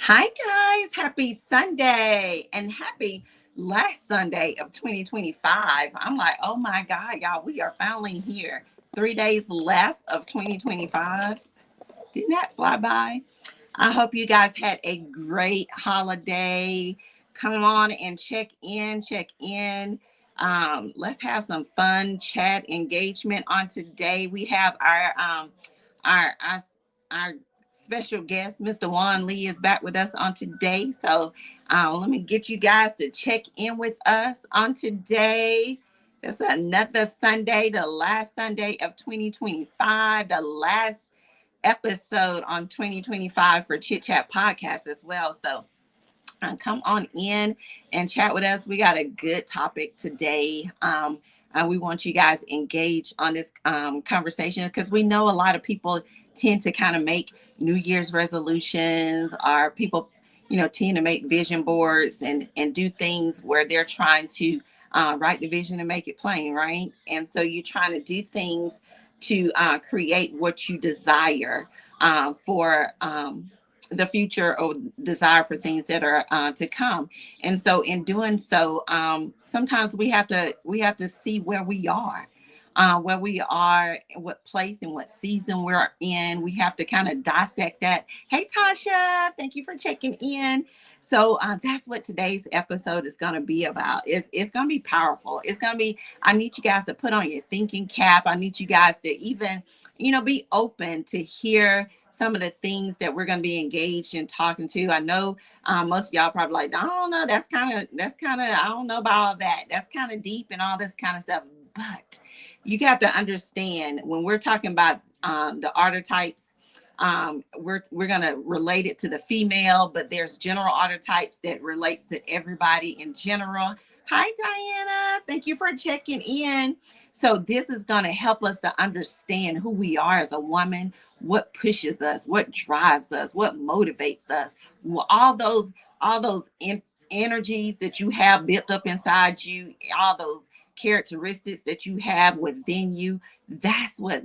Hi, guys. Happy Sunday and happy last Sunday of 2025. I'm like, oh my God, y'all, we are finally here. 3 days left of 2025. Didn't that fly by? I hope you guys had a great holiday. Come on and check in, check in. Let's have some fun chat engagement on today. We have our our special guest, Mr. Juan Lee, is back with us on today. So let me get you guys to check in with us on today. It's another Sunday, the last Sunday of 2025, the last episode on 2025 for Chit Chat Podcast as well. So come on in and chat with us. We got a good topic today. We want you guys engaged on this conversation because we know a lot of people tend to kind of make New Year's resolutions, or people, tend to make vision boards and do things where they're trying to write the vision and make it plain, right? And so you're trying to do things to create what you desire for the future, or desire for things that are to come. And so in doing so, sometimes we have to see where we are, what place and what season we're in. We have to kind of dissect that. Hey, Tasha, thank you for checking in. So that's what today's episode is going to be about. It's going to be powerful. It's going to be, I need you guys to put on your thinking cap. I need you guys to even, be open to hear some of the things that we're going to be engaged in talking to. I know most of y'all probably like, I don't know, I don't know about all that. That's kind of deep and all this kind of stuff. But you have to understand, when we're talking about the archetypes, we're going to relate it to the female, but there's general archetypes that relates to everybody in general. Hi, Diana. Thank you for checking in. So this is going to help us to understand who we are as a woman, what pushes us, what drives us, what motivates us. All those energies that you have built up inside you, all those characteristics that you have within you. That's what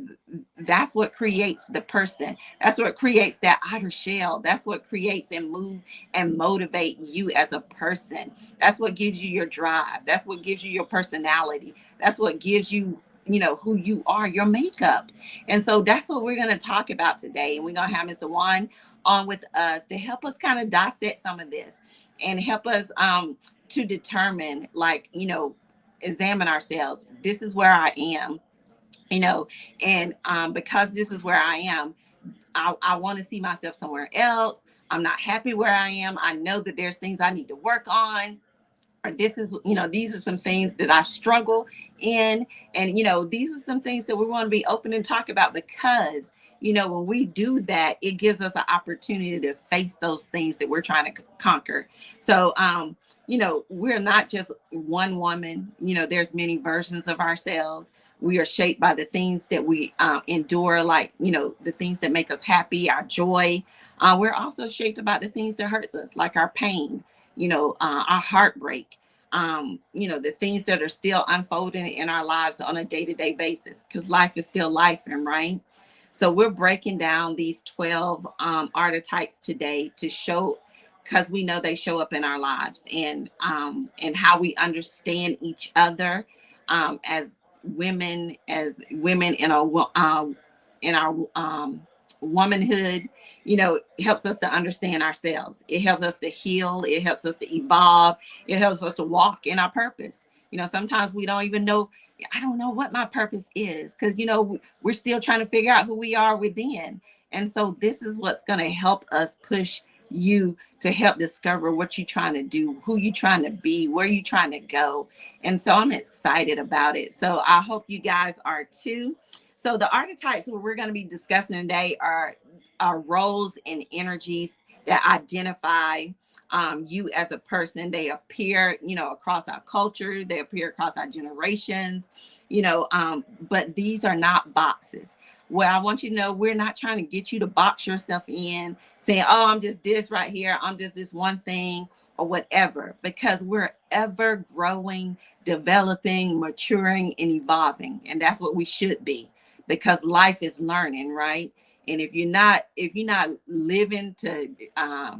creates the person. That's what creates that outer shell. That's what creates and move and motivate you as a person. That's what gives you your drive. That's what gives you your personality. That's what gives you, who you are, your makeup. And so that's what we're going to talk about today. And we're going to have Mr. Juan on with us to help us kind of dissect some of this and help us to determine, like, examine ourselves. This is where I am, and because this is where I am, I want to see myself somewhere else. I'm not happy where I am. I know that there's things I need to work on, or these are some things that I struggle in. And, these are some things that we want to be open and talk about, because, when we do that, it gives us an opportunity to face those things that we're trying to conquer. So, we're not just one woman. There's many versions of ourselves. We are shaped by the things that we endure, like, the things that make us happy, our joy. We're also shaped about the things that hurts us, like our pain, our heartbreak, the things that are still unfolding in our lives on a day-to-day basis, because life is still life, and right. So we're breaking down these 12 archetypes today to show, because we know they show up in our lives, and how we understand each other as women in our womanhood. It helps us to understand ourselves. It helps us to heal. It helps us to evolve. It helps us to walk in our purpose. Sometimes we don't even know. I don't know what my purpose is, because we're still trying to figure out who we are within. And so this is what's going to help us push you to help discover what you're trying to do, who you're trying to be, where you're trying to go. And so I'm excited about it. So I hope you guys are too. So the archetypes that we're going to be discussing today are roles and energies that identify you as a person. They appear, across our culture. They appear across our generations, but these are not boxes. Well, I want you to know, we're not trying to get you to box yourself in, saying, oh, I'm just this right here, I'm just this one thing, or whatever, because we're ever growing, developing, maturing, and evolving. And that's what we should be, because life is learning, right? And if you're not living to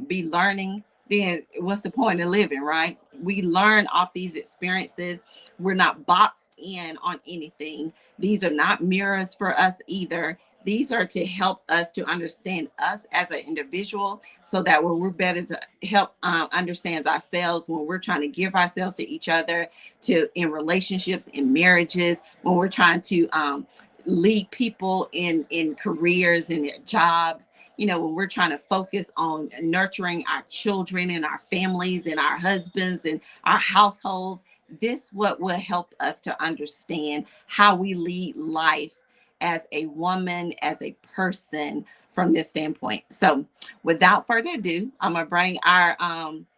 be learning, then what's the point of living, right? We learn off these experiences. We're not boxed in on anything. These are not mirrors for us either. These are to help us to understand us as an individual, so that when we're better to help understand ourselves, when we're trying to give ourselves to each other, to in relationships, in marriages, when we're trying to lead people in careers and jobs, when we're trying to focus on nurturing our children and our families and our husbands and our households. This what will help us to understand how we lead life as a woman, as a person, from this standpoint. So without further ado, I'm gonna bring our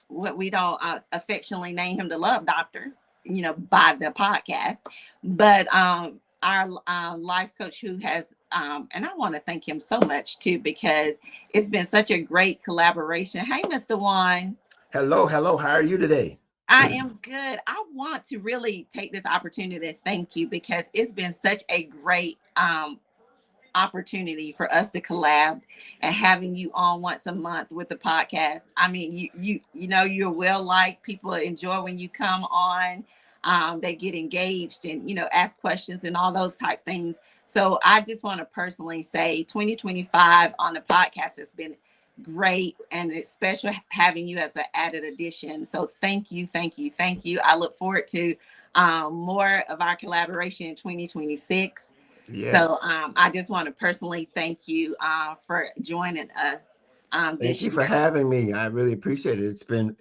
what we don't affectionately name him the Love Doctor, by the podcast, but our life coach who has and I want to thank him so much too, because it's been such a great collaboration. Hey, Mr. Juan. Hello, hello. How are you today? I am good. I want to really take this opportunity to thank you, because it's been such a great opportunity for us to collab, and having you on once a month with the podcast. I mean, you're well liked. People enjoy when you come on. They get engaged and ask questions and all those type things. So I just want to personally say 2025 on the podcast has been great, and it's special having you as an added addition. So thank you, thank you, thank you. I look forward to more of our collaboration in 2026. So Yes. I just want to personally thank you for joining us Thank this you for year. having me. I really appreciate it.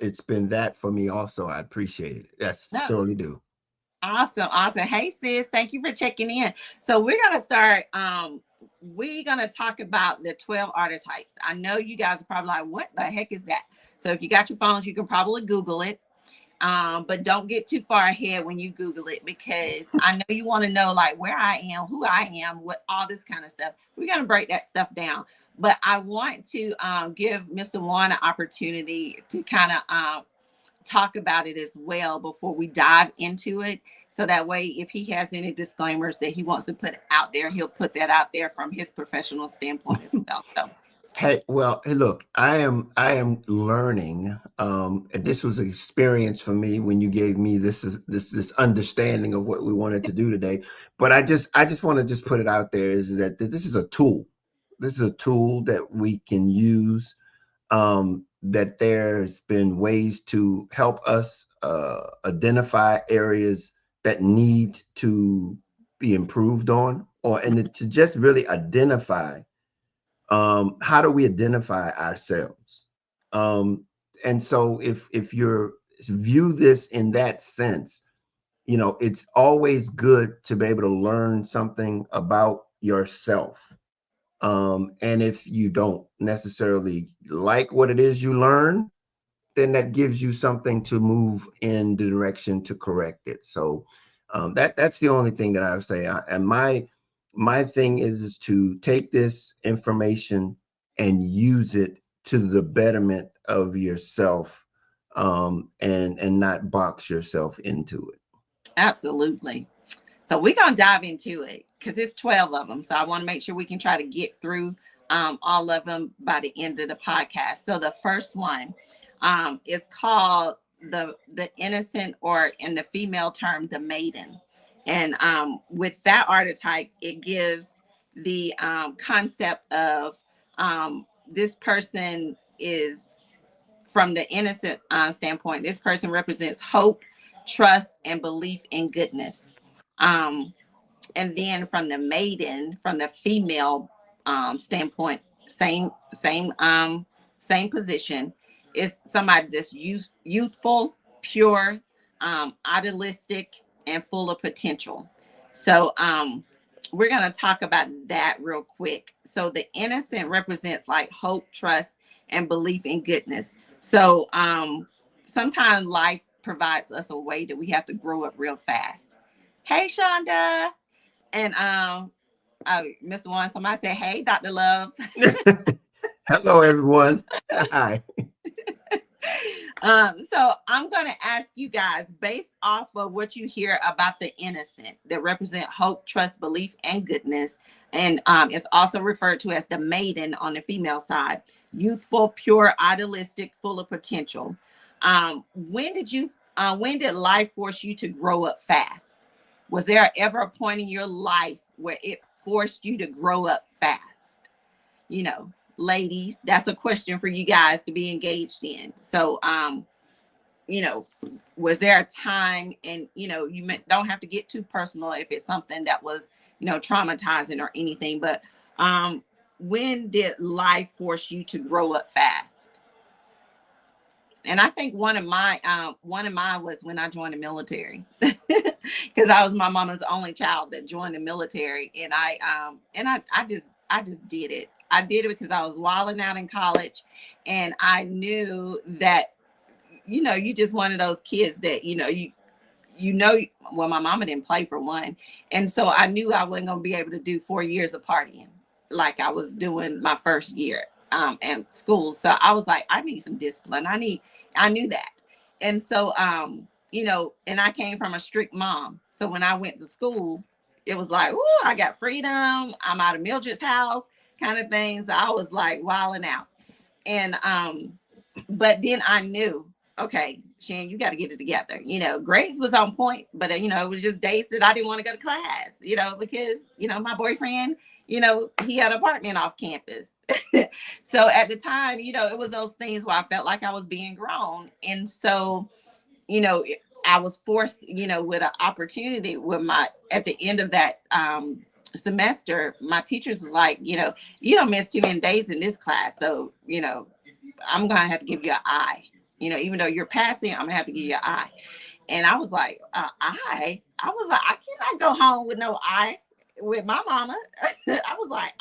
It's been that for me also. I appreciate it. Yes, No, surely do. awesome, awesome. Hey sis, thank you for checking in. So we're gonna talk about the 12 archetypes. I know you guys are probably like, what the heck is that? So if you got your phones, you can probably Google it. But don't get too far ahead when you Google it, because I know you want to know like where I am, who I am, what all this kind of stuff. We're gonna break that stuff down. But I want to give Mr. Juan an opportunity to kind of talk about it as well before we dive into it. So that way, if he has any disclaimers that he wants to put out there, he'll put that out there from his professional standpoint as well. So, Hey, well, hey, look, I am learning. And this was an experience for me when you gave me this understanding of what we wanted to do today. But I just want to just put it out there is that this is a tool. This is a tool that we can use. That there's been ways to help us identify areas that need to be improved on, or and to just really identify how do we identify ourselves. um, and so if you're view this in that sense, it's always good to be able to learn something about yourself. And if you don't necessarily like what it is you learn, then that gives you something to move in the direction to correct it. So that's the only thing that I would say. And my thing is to take this information and use it to the betterment of yourself, and not box yourself into it. absolutely. So we're gonna dive into it because it's 12 of them. So I want to make sure we can try to get through all of them by the end of the podcast. So the first one is called the innocent, or in the female term, the maiden. And with that archetype, it gives the concept of this person is from the innocent standpoint. This person represents hope, trust, and belief in goodness. Um, and then from the maiden, from the female standpoint, same position, is somebody that's youthful, pure, idealistic, and full of potential. So we're going to talk about that real quick. So the innocent represents like hope, trust, and belief in goodness. So sometimes life provides us a way that we have to grow up real fast. Hey, Shonda. And Mr. One, somebody said, "Hey, Dr. Love." Hello, everyone. Hi. So I'm going to ask you guys, based off of what you hear about the innocent that represent hope, trust, belief, and goodness, and it's also referred to as the maiden on the female side, youthful, pure, idealistic, full of potential. When did life force you to grow up fast? Was there ever a point in your life where it forced you to grow up fast? You know, ladies, that's a question for you guys to be engaged in. So, you know, was there a time, and you don't have to get too personal if it's something that was, traumatizing or anything, but when did life force you to grow up fast? And I think one of mine was when I joined the military, because I was my mama's only child that joined the military, and I just did it. I did it because I was wilding out in college, and I knew that you just one of those kids that well, my mama didn't play for one, and so I knew I wasn't going to be able to do 4 years of partying like I was doing my first year at school. So I was like, I need some discipline. I knew that. And so and I came from a strict mom, so when I went to school, it was like, oh, I got freedom, I'm out of Mildred's house kind of things. So I was like wilding out. And but then I knew, okay, Shan, you got to get it together. Grades was on point, but it was just days that I didn't want to go to class, because my boyfriend, he had an apartment off campus. So at the time, it was those things where I felt like I was being grown. And so, you know, I was forced, with an opportunity with at the end of that semester, my teachers was like, you don't miss too many days in this class. So, I'm going to have to give you an I, even though you're passing, I'm going to have to give you an I. And I was like, I was like, I cannot go home with no I with my mama. I was like,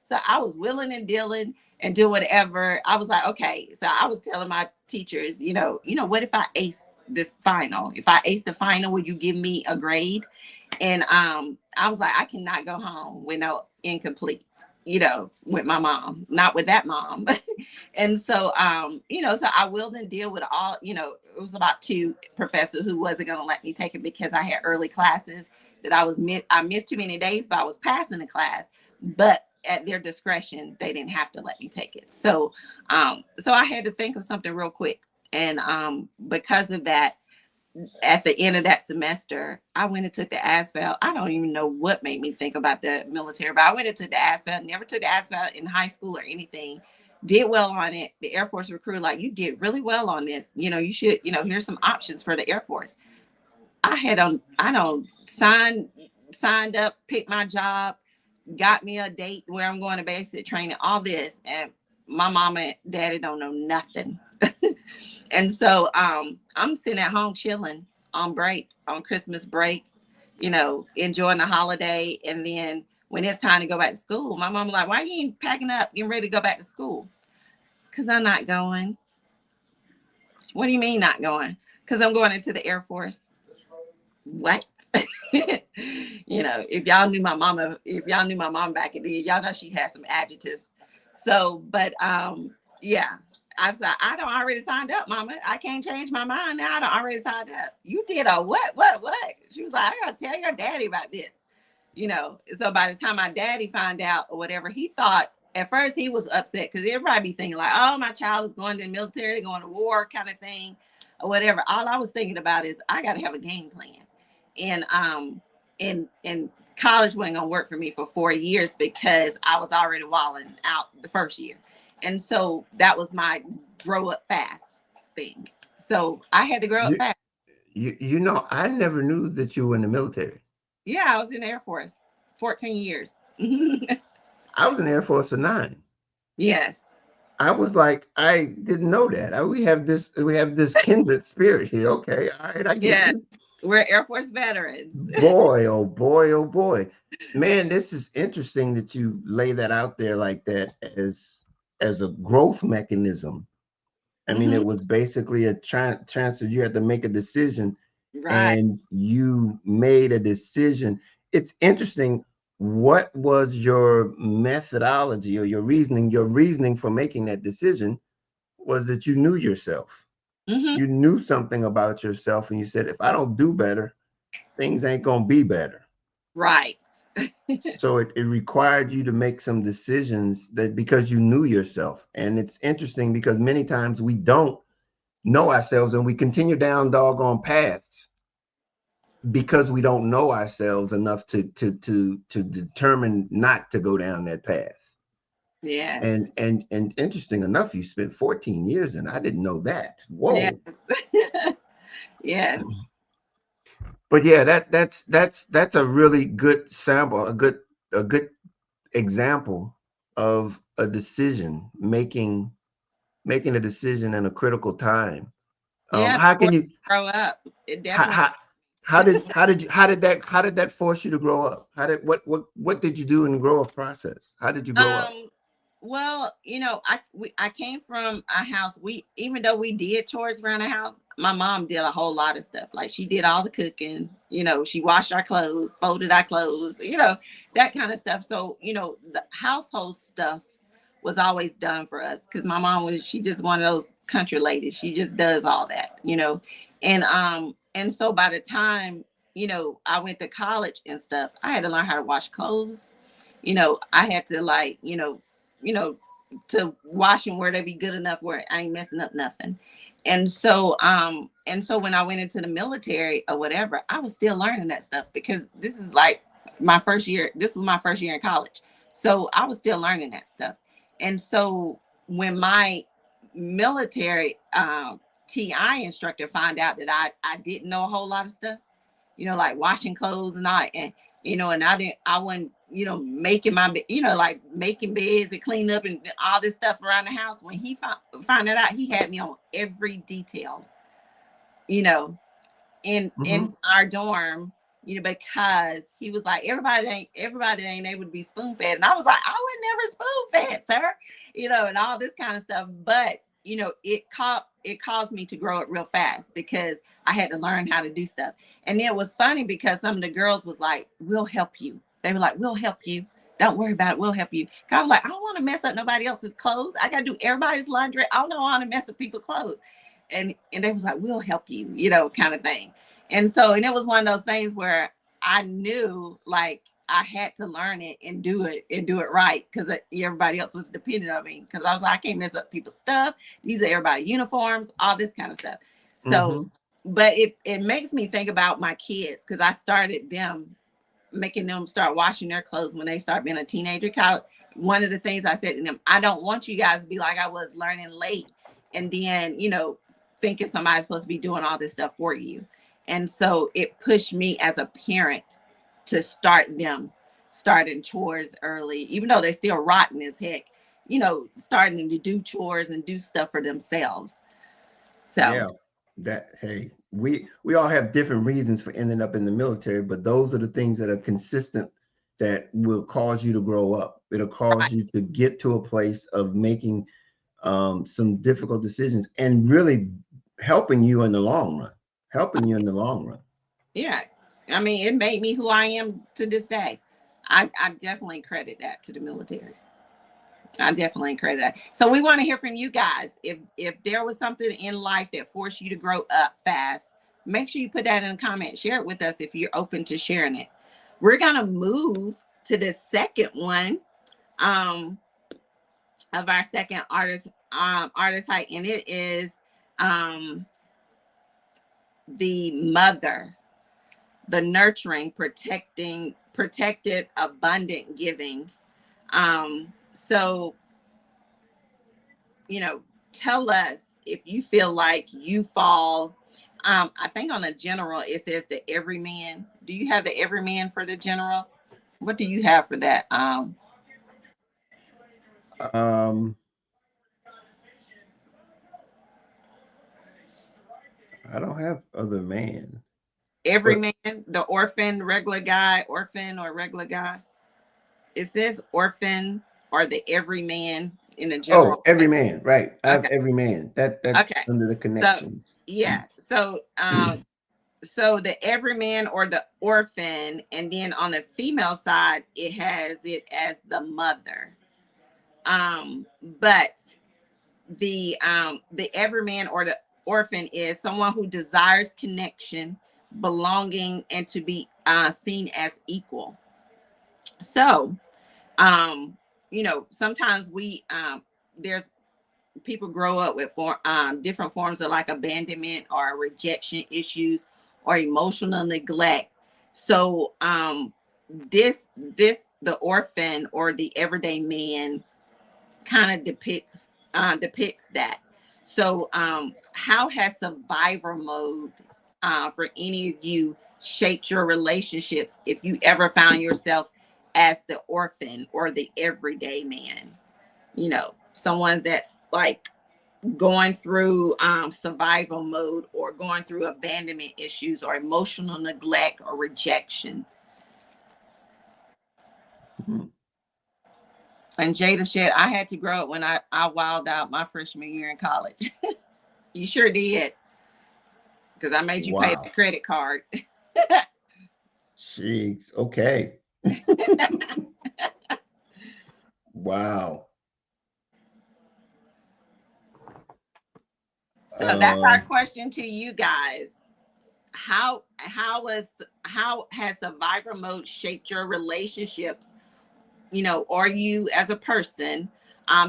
So I was willing and dealing and do whatever. I was like, okay. So I was telling my teachers, what if I ace this final? If I ace the final, would you give me a grade? And I was like, I cannot go home with no incomplete, with my mom, not with that mom. And so, so I willed and deal with all, it was about 2 professors who wasn't going to let me take it because I had early classes that I missed too many days, but I was passing the class. But at their discretion, they didn't have to let me take it. So, so I had to think of something real quick. And because of that, at the end of that semester, I went and took the ASVAB. I don't even know what made me think about the military, but I went and took the ASVAB. Never took the ASVAB in high school or anything. Did well on it. The Air Force recruiter, like, you did really well on this. You should, here's some options for the Air Force. I don't signed up, picked my job, got me a date where I'm going to basic training, all this, and my mama and daddy don't know nothing. And so I'm sitting at home chilling on break, on Christmas break, enjoying the holiday. And then when it's time to go back to school, my mom was like, why you ain't packing up, getting ready to go back to school? Because I'm not going. What do you mean not going? Because I'm going into the Air Force. What? If y'all knew my mom back in the day, y'all know she had some adjectives. So, but yeah. I said, I don't already signed up, mama. I can't change my mind now. I don't already signed up. You did a what? She was like, I gotta tell your daddy about this. So by the time my daddy found out or whatever, he thought, at first he was upset because everybody be thinking like, oh, my child is going to the military, going to war kind of thing or whatever. All I was thinking about is I gotta have a game plan. And college wasn't gonna work for me for 4 years because I was already walling out the first year. And so that was my grow up fast thing. So I had to grow up fast. I never knew that you were in the military. Yeah, I was in the Air Force 14 years. I was in the Air Force for 9. Yes. I was like, I didn't know that. We have this kindred spirit here. Okay. All right. I get you. We're Air Force veterans. Boy, oh boy, oh boy. Man, this is interesting that you lay that out there like that as a growth mechanism. I mean, it was basically a chance that you had to make a decision, right? And you made a decision. It's interesting. What was your methodology or your reasoning? Your reasoning for making that decision was that you knew yourself. Mm-hmm. You knew something about yourself, and you said, if I don't do better, things ain't gonna be better. Right. So it required you to make some decisions that because you knew yourself. And it's interesting because many times we don't know ourselves and we continue down doggone paths because we don't know ourselves enough to determine not to go down that path. Yes. And interesting enough, you spent 14 years and I didn't know that. Yes. Whoa. Yes. But yeah, that's a really good sample, a good example of a decision making a decision in a critical time. Yeah. How can Before you you grow up, it how, definitely. how how did that force you to grow up? What did you do in the grow up process? How did you grow up? Um, well, I came from a house. We Even though we did chores around the house, my mom did a whole lot of stuff. Like she did all the cooking. She washed our clothes, folded our clothes. That kind of stuff. So the household stuff was always done for us because my mom was she just one of those country ladies. She just does all that. And so by the time I went to college and stuff, I had to learn how to wash clothes. I had to you know, to wash them where they be good enough where I ain't messing up nothing. And so when I went into the military or whatever, I was still learning that stuff because this is like my first year. This was my first year in college. So I was still learning that stuff. And so when my military TI instructor found out that I didn't know a whole lot of stuff, like washing clothes and all, and I wasn't, making like making beds and clean up and all this stuff around the house. When he found that out, he had me on every detail, you know, in Hmm. our dorm, because he was like, everybody ain't able to be spoon fed. And I was like, I would never spoon fed, sir, and all this kind of stuff. But, it caused me to grow up real fast because I had to learn how to do stuff. And it was funny because some of the girls was like, we'll help you. They were like, we'll help you. Don't worry about it. We'll help you. I was like, I don't want to mess up nobody else's clothes. I got to do everybody's laundry. I don't want to mess up people's clothes. And they was like, we'll help you, kind of thing. And it was one of those things where I knew like I had to learn it and do it right because everybody else was dependent on me. Because I was like, I can't mess up people's stuff. These are everybody uniforms, all this kind of stuff. So, Hmm. but it makes me think about my kids because I started making them start washing their clothes when they start being a teenager. One of the things I said to them, I don't want you guys to be like I was, learning late and then thinking somebody's supposed to be doing all this stuff for you. And so it pushed me as a parent to start them starting chores early, even though they're still rotten as heck, starting to do chores and do stuff for themselves. So, Yeah, that hey, we all have different reasons for ending up in the military, but those are the things that are consistent that will cause you to grow up. It'll cause right. you to get to a place of making some difficult decisions and really helping you in the long run. Helping you in the long run. Yeah. I mean, it made me who I am to this day. I definitely credit that to the military. I definitely credit that. So we want to hear from you guys. If there was something in life that forced you to grow up fast, make sure you put that in a comment. Share it with us if you're open to sharing it. We're gonna move to the second one um, of our second artist height, and it is um, the mother, the nurturing, protected, abundant giving. So tell us if you feel like you fall. I think on a general it says the everyman. Do you have the everyman for the general? What do you have for that? Um, I don't have other man, but Everyman, the orphan, regular guy, orphan or regular guy. It says orphan or the everyman in the general. oh, every man, right? I have Okay. every man. That's Okay. under the So connections. yeah. So the everyman or the orphan, and then on the female side, it has it as the mother. But the everyman or the orphan is someone who desires connection, belonging, and to be seen as equal. So, um, sometimes there's people grow up with different forms of like abandonment or rejection issues or emotional neglect. So, the orphan or the everyday man kind of depicts that. So, how has survivor mode for any of you shaped your relationships if you ever found yourself as the orphan or the everyday man? Someone that's like going through survival mode or going through abandonment issues or emotional neglect or rejection. Mhm. And Jada said, I had to grow up when I wilded out my freshman year in college. You sure did, because I made you pay the Wow. credit card. Jeez. Okay. Wow. So that's our Um, question to you guys. How has survivor mode shaped your relationships, or you as a person,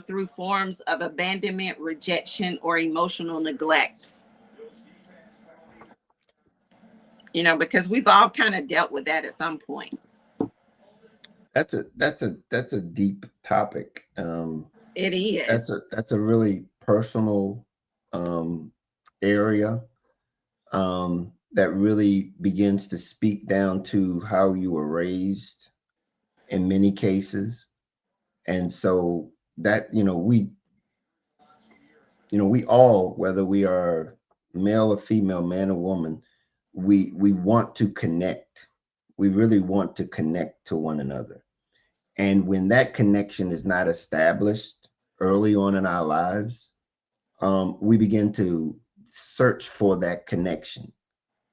through forms of abandonment, rejection, or emotional neglect? Because we've all kind of dealt with that at some point. that's a deep topic. It That's is. a really personal area that really begins to speak down to how you were raised in many cases. And so that, we all, whether we are male or female, man or woman, we want to connect. We really want to connect to one another. And when that connection is not established early on in our lives, we begin to search for that connection,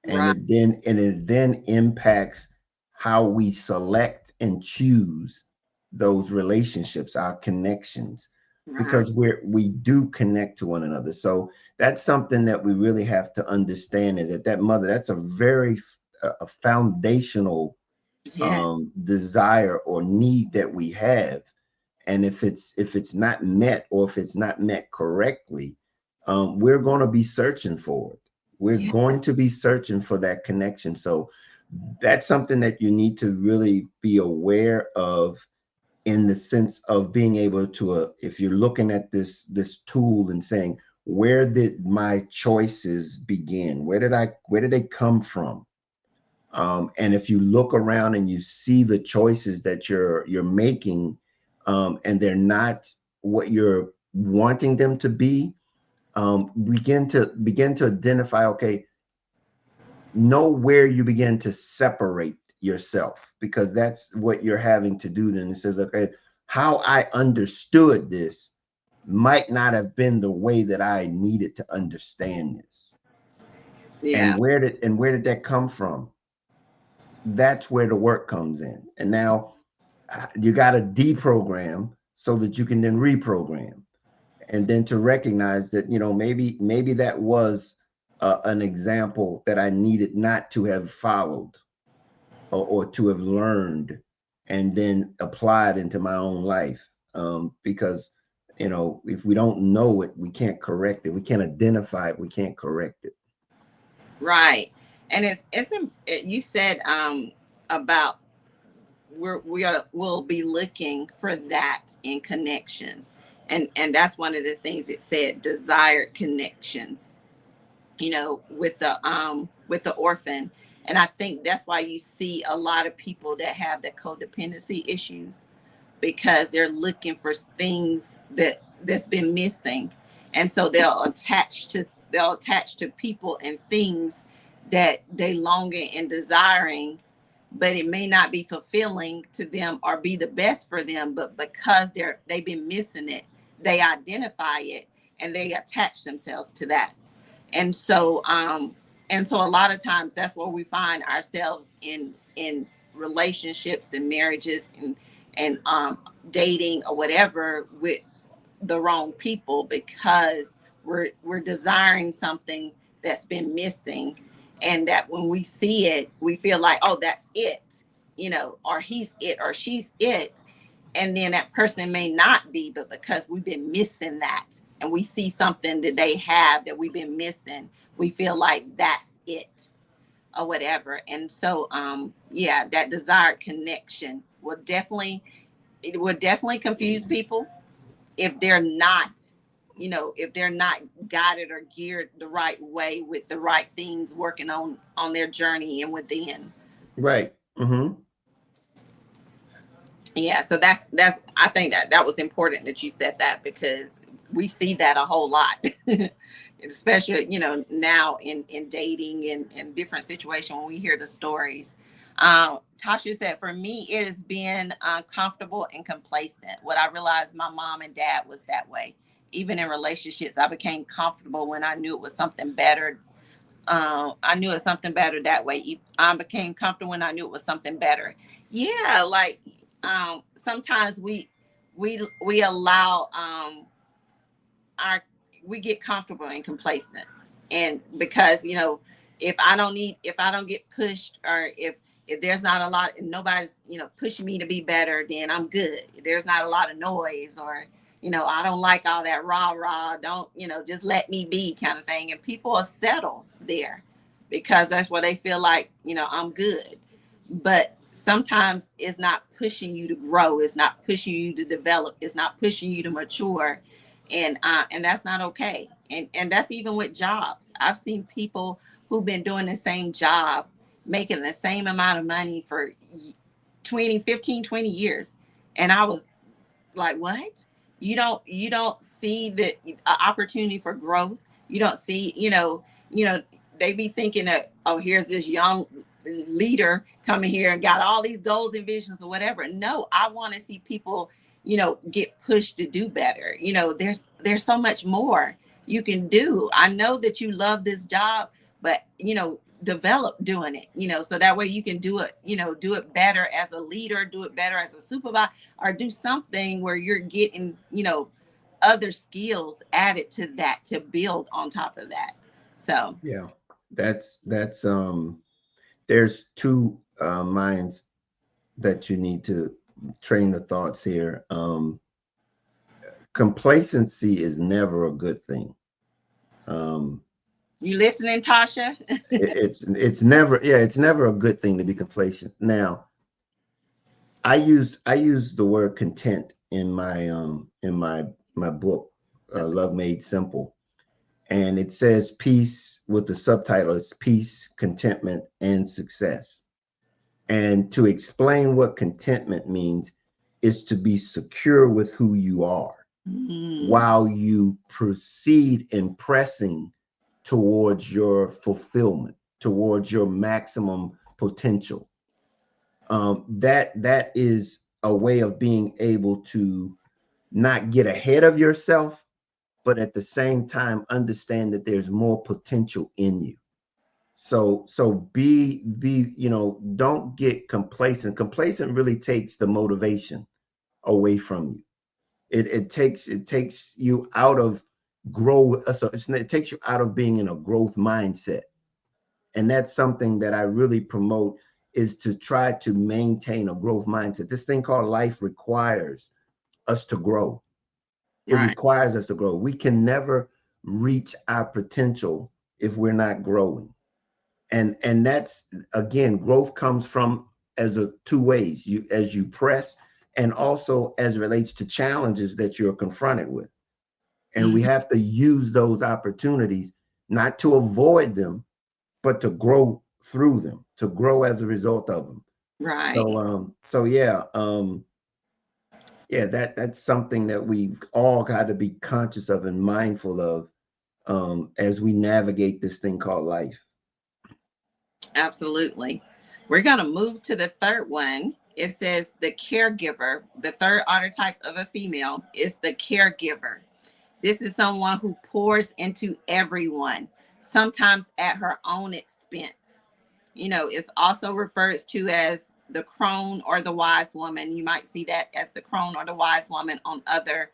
and Right. it then impacts how we select and choose those relationships, our connections, Right. because we do connect to one another. So that's something that we really have to understand, is that mother, that's a very a foundational Yeah. desire or need that we have. And if it's not met, or if it's not met correctly, we're going to be searching for it. We're Yeah. going to be searching for that connection. So that's something that you need to really be aware of, in the sense of being able to, if you're looking at this tool and saying, where did my choices begin, where did they come from? And if you look around and you see the choices that you're making, and they're not what you're wanting them to be, begin to identify. Okay, know where you begin to separate yourself, because that's what you're having to do. Then it says, okay, how I understood this might not have been the way that I needed to understand this. Yeah. And where did that come from? That's where the work comes in. And now you got to deprogram so that you can then reprogram, and then to recognize that, maybe that was an example that I needed not to have followed, or to have learned and then applied into my own life. Because if we don't know it, we can't correct it. We can't identify it, we can't correct it. Right. And you said about we'll be looking for that in connections, and that's one of the things it said, desired connections, with the orphan. And I think that's why you see a lot of people that have the codependency issues, because they're looking for things that's been missing, and so they'll attach to people and things that they longing and desiring, but it may not be fulfilling to them or be the best for them, but because they've been missing it, they identify it and they attach themselves to that. And so um and so a lot of times that's where we find ourselves in relationships and marriages and dating or whatever with the wrong people, because we're desiring something that's been missing, and that when we see it, we feel like, oh, that's it, or he's it or she's it. And then that person may not be, but because we've been missing that, and we see something that they have that we've been missing, we feel like that's it or whatever. And so yeah, that desired connection will definitely, it will definitely confuse people if they're not, if they're not guided or geared the right way with the right things working on their journey and within. Right. Mm-hmm. Yeah, so that's I think that was important that you said that, because we see that a whole lot. Especially, now in dating and different situations when we hear the stories. Tasha said, for me, it has been comfortable and complacent. What I realized, my mom and dad was that way. Even in relationships, I became comfortable when I knew it was something better. I knew it was something better that way. I became comfortable when I knew it was something better. Yeah, like sometimes we allow our we get comfortable and complacent, and because if I don't get pushed, or if there's not a lot, nobody's pushing me to be better, then I'm good. There's not a lot of noise, or I don't like all that rah rah, don't, just let me be kind of thing. And people will settle there because that's what they feel like, I'm good. But sometimes it's not pushing you to grow, it's not pushing you to develop, it's not pushing you to mature. And that's not okay. And that's even with jobs. I've seen people who've been doing the same job, making the same amount of money for 20, 15, 20 years, and I was like, what? You don't see the opportunity for growth. You don't see, they be thinking that, oh, here's this young leader coming here and got all these goals and visions or whatever. No, I want to see people, get pushed to do better. There's so much more you can do. I know that you love this job, but develop doing it, so that way you can do it, do it better as a leader, do it better as a supervisor, or do something where you're getting, other skills added to that to build on top of that. So Yeah. That's there's two minds that you need to train the thoughts here. Complacency is never a good thing. Um, you listening, Tasha? it's never, yeah, it's never a good thing to be complacent. Now, I use the word content in my book, That's Love Made Simple, and it says peace with the subtitle. It's peace, contentment, and success. And to explain what contentment means is to be secure with who you are mm, while you proceed in pressing towards your fulfillment, towards your maximum potential. That is a way of being able to not get ahead of yourself, but at the same time understand that there's more potential in you. So be don't get complacent. Complacent really takes the motivation away from you. It takes you out of growth. So it takes you out of being in a growth mindset, and that's something that I really promote, is to try to maintain a growth mindset. This thing called life requires us to grow. It right, requires us to grow. We can never reach our potential if we're not growing. And that's, again, growth comes from as a two ways. You, as you press, and also as it relates to challenges that you're confronted with. And we mm, have to use those opportunities not to avoid them, but to grow through them, to grow as a result of them. So right. yeah, that's something that we've all got to be conscious of and mindful of, as we navigate this thing called life. Absolutely. We're going to move to the third one. It says the caregiver. The third archetype of a female is the caregiver. This is someone who pours into everyone, sometimes at her own expense. It's also referred to as the crone or the wise woman. You might see that as the crone or the wise woman on other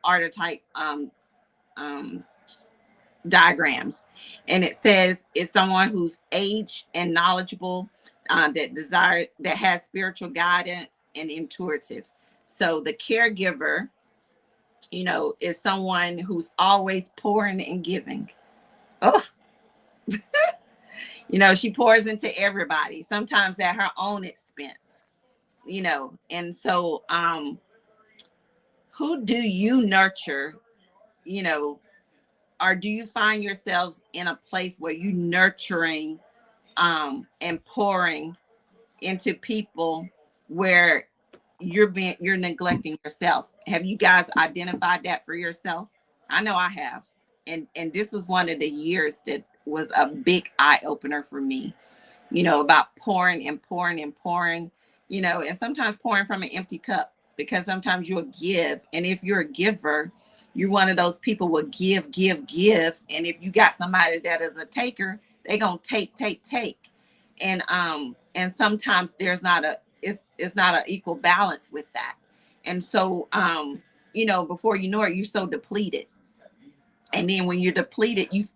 archetype um, diagrams, and it says it's someone who's aged and knowledgeable, that has spiritual guidance and intuitive. So the caregiver, is someone who's always pouring and giving. Oh, she pours into everybody, sometimes at her own expense. And so who do you nurture, you know or do you find yourselves in a place where you nurturing and pouring into people where you're neglecting yourself? Have you guys identified that for yourself? I know I have. And this was one of the years that was a big eye opener for me, about pouring and pouring and pouring, and sometimes pouring from an empty cup, because sometimes you'll give. And if you're a giver, you're one of those people will give, give, give. And if you got somebody that is a taker, they gonna take, take, take. And sometimes there's not it's not an equal balance with that. And so before you know it, you're so depleted. And then when you're depleted, you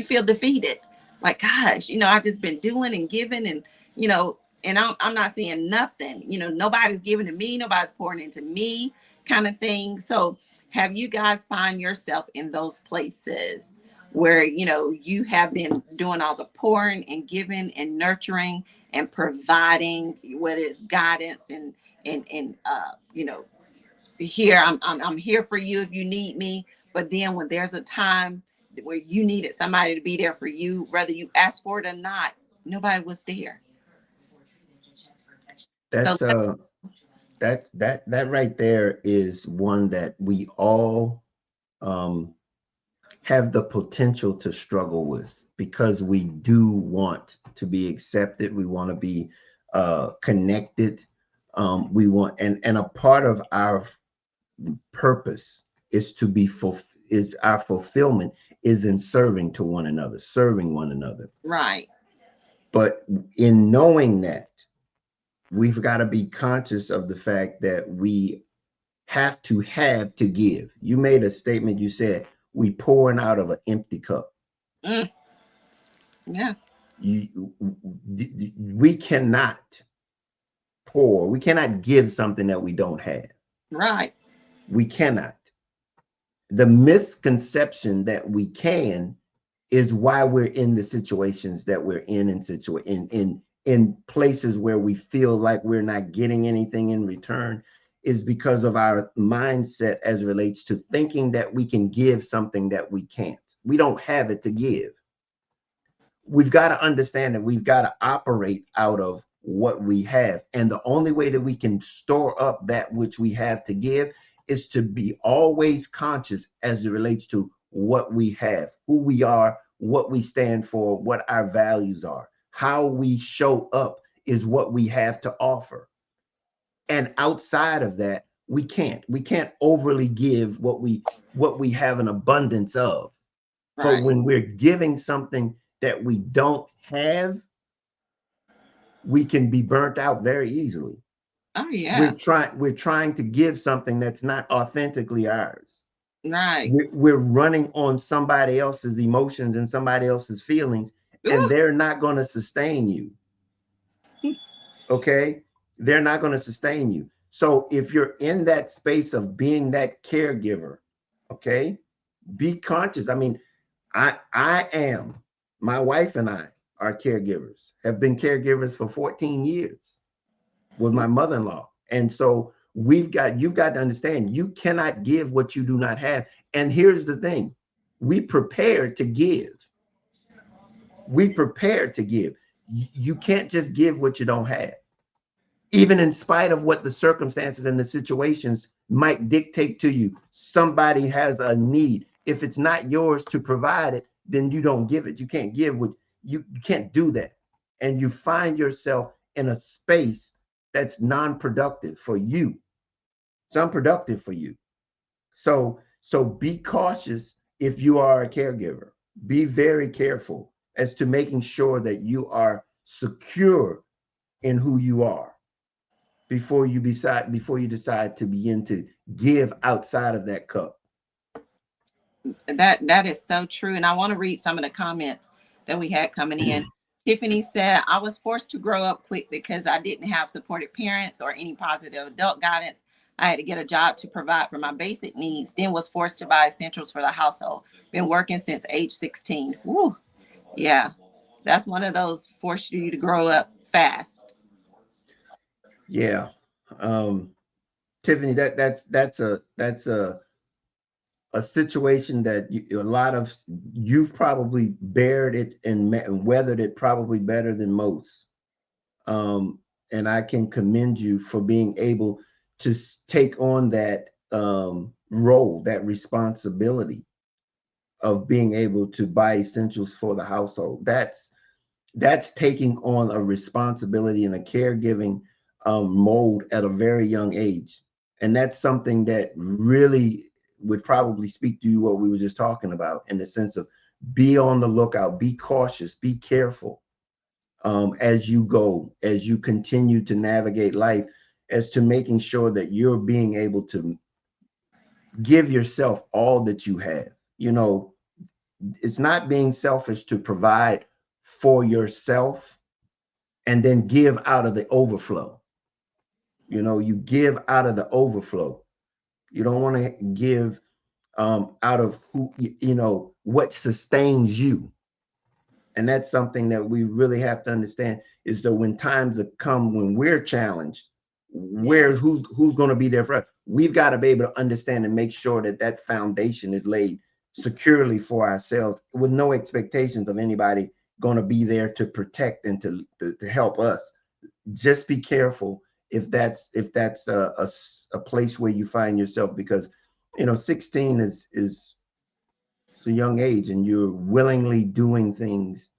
feel defeated. Like, gosh, I've just been doing and giving, and you know and I'm not seeing nothing. Nobody's giving to me, nobody's pouring into me, kind of thing. So have you guys find yourself in those places where you have been doing all the pouring and giving and nurturing and providing, whether it's guidance and here, I'm here for you if you need me. But then when there's a time where you needed somebody to be there for you, whether you asked for it or not, nobody was there. So That's that right there is one that we all um have the potential to struggle with, because we do want to be accepted. We want to be connected. We want, and a part of our purpose is to be is our fulfillment is in serving to one another, serving one another. right, But in knowing that, we've got to be conscious of the fact that we have to give. You made a statement. You said we pouring out of an empty cup. mm, yeah, You, we cannot pour. We cannot give something that we don't have. right, We cannot. The misconception that we can is why we're in the situations that we're in places where we feel like we're not getting anything in return, is because of our mindset as it relates to thinking that we can give something that we can't. We don't have it to give. We've got to understand that we've got to operate out of what we have. And the only way that we can store up that which we have to give is to be always conscious as it relates to what we have, who we are, what we stand for, what our values are. How we show up is what we have to offer. And outside of that, we can't overly give what we have an abundance of. But right. when we're giving something that we don't have, we can be burnt out very easily. Oh we're yeah, trying we're trying to give something that's not authentically ours. right. We're running on somebody else's emotions and somebody else's feelings, and Ooh, they're not going to sustain you. Okay, they're not going to sustain you. So if you're in that space of being that caregiver, okay, be conscious. I mean, I am, my wife and I are caregivers, have been caregivers for 14 years with my mother-in-law. And so you've got to understand, you cannot give what you do not have. And here's the thing, we prepare to give. We prepare to give. You can't just give what you don't have, even in spite of what the circumstances and the situations might dictate to you. Somebody has a need. If it's not yours to provide it, then you don't give it. You can't give what you can't do that. And you find yourself in a space that's non-productive for you. It's unproductive for you. So be cautious if you are a caregiver. Be very careful as to making sure that you are secure in who you are before you decide to begin to give outside of that cup. That is so true. And I want to read some of the comments that we had coming in. Tiffany said, I was forced to grow up quick because I didn't have supportive parents or any positive adult guidance. I had to get a job to provide for my basic needs, then was forced to buy essentials for the household. Been working since age 16. Woo. Yeah. That's one of those force you to grow up fast. Yeah. Um, Tiffany, that's a situation that a lot of you've probably bared it and weathered it probably better than most. Um, and I can commend you for being able to take on that role, that responsibility of being able to buy essentials for the household. That's taking on a responsibility and a caregiving mode at a very young age. And that's something that really would probably speak to you what we were just talking about in the sense of be on the lookout, be cautious, be careful as you go, as you continue to navigate life, as to making sure that you're being able to give yourself all that you have. You know, it's not being selfish to provide for yourself and then give out of the overflow. You know, you give out of the overflow. You don't want to give out of what sustains you. And that's something that we really have to understand is that when times come when we're challenged, Yeah. who's going to be there for us? We've got to be able to understand and make sure that that foundation is laid securely for ourselves with no expectations of anybody going to be there to protect and to help us. Just be careful if that's a place where you find yourself, because 16 is it's a young age and you're willingly doing things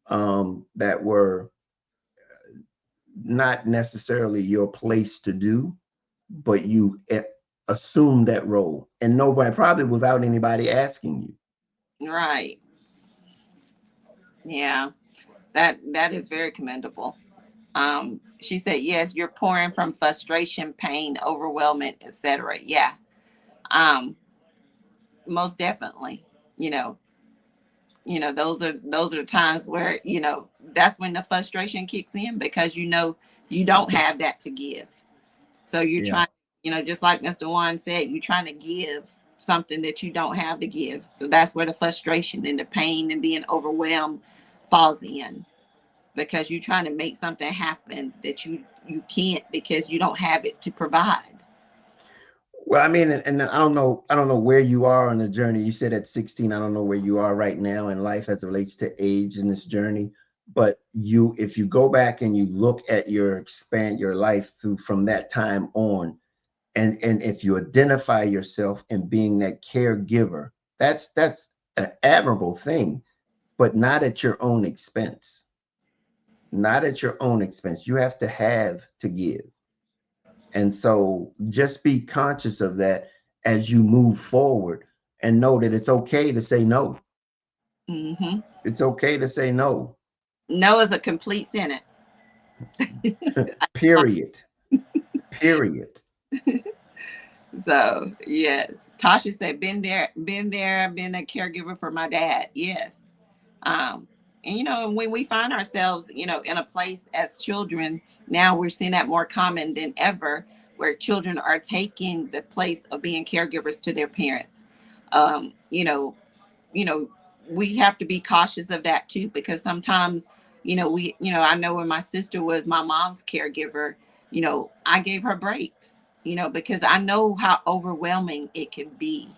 that were not necessarily your place to do, but you assume that role, and nobody, probably without anybody asking Right. Yeah. That is very commendable. She said, yes, you're pouring from frustration, pain, overwhelmment, etc. Yeah. Um, most definitely. You know, those are times where, that's when the frustration kicks in because you don't have that to give. So you're you. Yeah. trying, just like Mr. Juan said, you're trying to give something that you don't have to give. So that's where the frustration and the pain and being overwhelmed falls in, because you're trying to make something happen that you can't because you don't have it to provide. Well, I mean, and I don't know where you are on the journey. You said at 16, I don't know where you are right now in life as it relates to age in this journey. But if you go back and you look at expand your life through from that time on, and if you identify yourself in being that caregiver, that's an admirable thing, but not at your own expense. Not at your own expense. You have to give. And so just be conscious of that as you move forward, and know that it's okay to say no. Hmm. It's okay to say no. No is a complete sentence. Period. Period. So yes, Tasha said, been a caregiver for my dad. Yes. Um, and when we find ourselves, in a place as children, now we're seeing that more common than ever, where children are taking the place of being caregivers to their parents. Um, you know, you know, we have to be cautious of that too, because sometimes, I know when my sister was my mom's caregiver, I gave her breaks, because I know how overwhelming it can be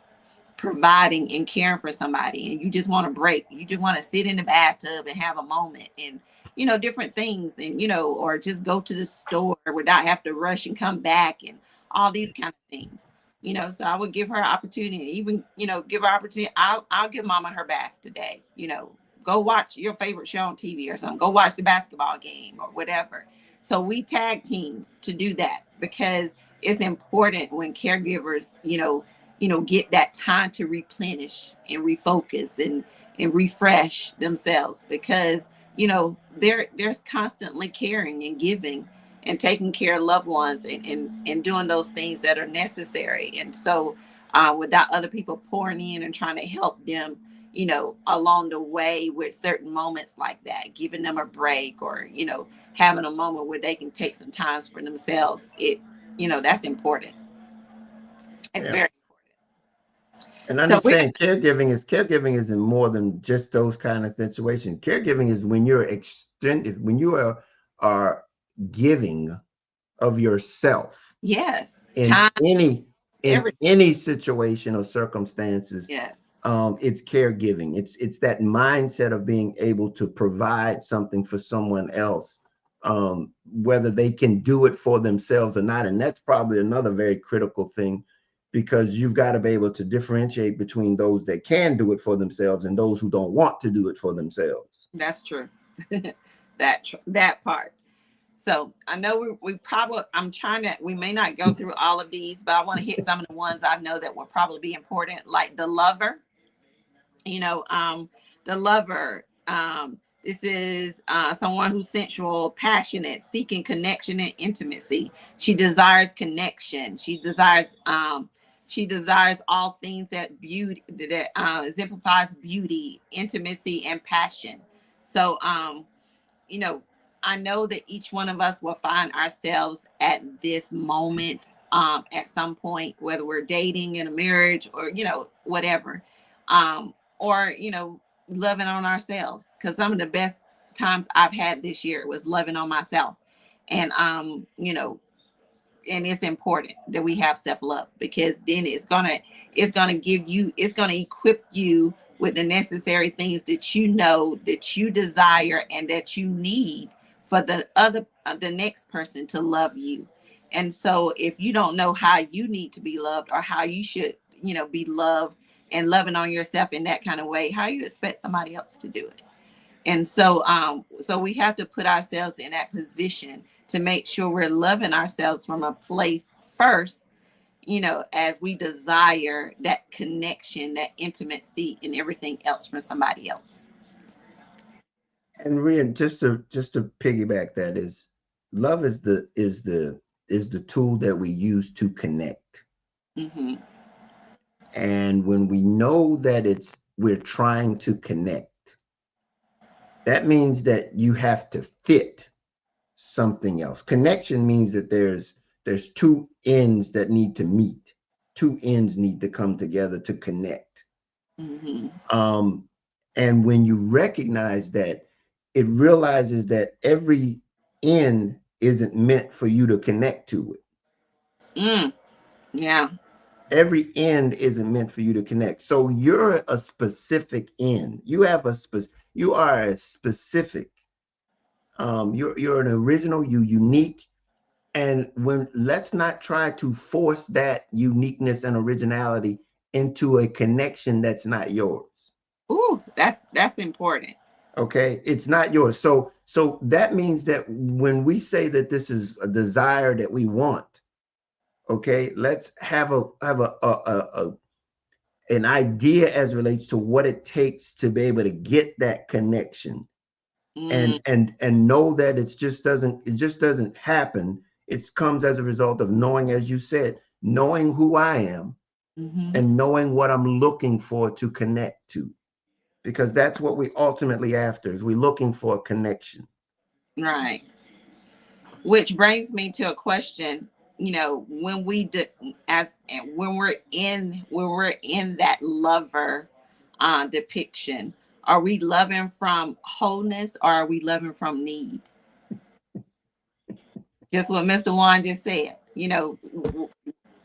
providing and caring for somebody, and you just want to break. You just want to sit in the bathtub and have a moment, and different things, and or just go to the store without have to rush and come back, and all these kind of things. So I would give her opportunity, even give her opportunity. I'll give mama her bath today. Go watch your favorite show on TV or something. Go watch the basketball game or whatever. So we tag team to do that, because it's important when caregivers, get that time to replenish and refocus and refresh themselves, because there's constantly caring and giving and taking care of loved ones, and doing those things that are necessary. And so without other people pouring in and trying to help them, along the way with certain moments like that, giving them a break, or, having a moment where they can take some time for themselves. That's important. It's Yeah. very And important. So we're understand caregiving is in more than just those kind of situations. Caregiving is when you're extended, when you are giving of yourself yes, in time, everything. any situation or circumstances. Yes, It's caregiving. It's that mindset of being able to provide something for someone else, whether they can do it for themselves or not. And that's probably another very critical thing, because you've got to be able to differentiate between those that can do it for themselves and those who don't want to do it for themselves. that's true. That part. So I know we probably, we may not go through all of these, but I want to hit some of the ones I know that will probably be important, like the lover. you know um the lover, this is someone who's sensual, passionate, seeking connection and intimacy. She desires connection. She desires all things that exemplifies beauty, intimacy, and passion. So you know, I know that each one of us will find ourselves at this moment, at some point, whether we're dating, in a marriage, or, whatever, or, loving on ourselves. Because some of the best times I've had this year was loving on myself. And, and it's important that we have self-love, because then it's gonna equip you with the necessary things that that you desire and that you need for the next person to love you. And so if you don't know how you need to be loved, or how you should, be loved and loving on yourself in that kind of way, how you expect somebody else to do it? And so we have to put ourselves in that position to make sure we're loving ourselves from a place first, as we desire that connection, that intimacy, and everything else from somebody else. And just to piggyback that, is love is the tool that we use to connect. Hmm. And when we know that we're trying to connect, that means that you have to fit something else. Connection means that there's two ends that need to meet. Two ends need to come together to connect. Hmm. Um, and when you recognize that, it realizes that every end isn't meant for you to connect to it. Mm, yeah. Every end isn't meant for you to connect. So you're a specific end. You are a specific. You're an original. You unique. And when let's not try to force that uniqueness and originality into a connection that's not yours. Ooh, that's important. Okay, it's not yours. So that means that when we say that this is a desire that we want, okay, let's have an idea as relates to what it takes to be able to get that connection, Mm, and know that it just doesn't happen. It comes as a result of knowing, as you said, knowing who I am hmm. and knowing what I'm looking for to connect to, because that's what we ultimately after, is we're looking for a connection. Right. Which brings me to a question. When we do, as when we're in that lover depiction, are we loving from wholeness, or are we loving from need? Just what Mr. Juan just said.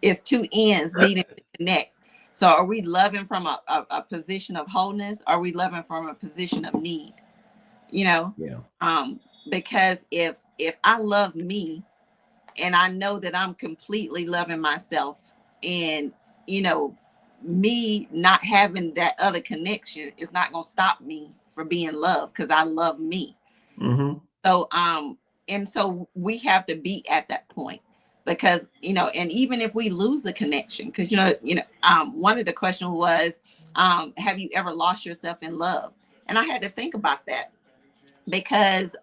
It's two ends needing to connect. So are we loving from a position of wholeness? Or are we loving from a position of need? You know, Yeah. um, because if I love me, and I know that I'm completely loving myself, and you know, me not having that other connection is not gonna stop me from being loved, because I love me. Mm-hmm. So and so we have to be at that point, because and even if we lose the connection, because one of the questions was, have you ever lost yourself in love? And I had to think about that, because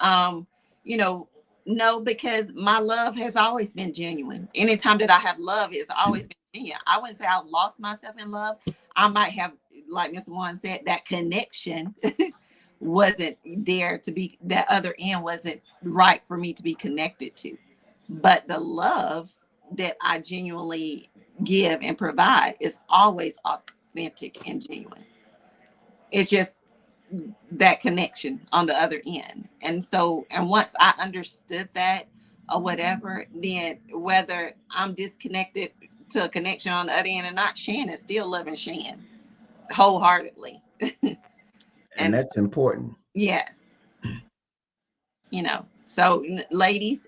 you know no, because my love has always been genuine. Anytime that I have love, it's always been opinion. I wouldn't say I lost myself in love. I might have, like Mr. Juan said, that connection wasn't there to be, that other end wasn't right for me to be connected to. But the love that I genuinely give and provide is always authentic and genuine. It's just that connection on the other end. And so, and once I understood that or whatever, then whether I'm disconnected to a connection on the other end or not, Shan is still loving Shan wholeheartedly. And And so, that's important. yes, so ladies,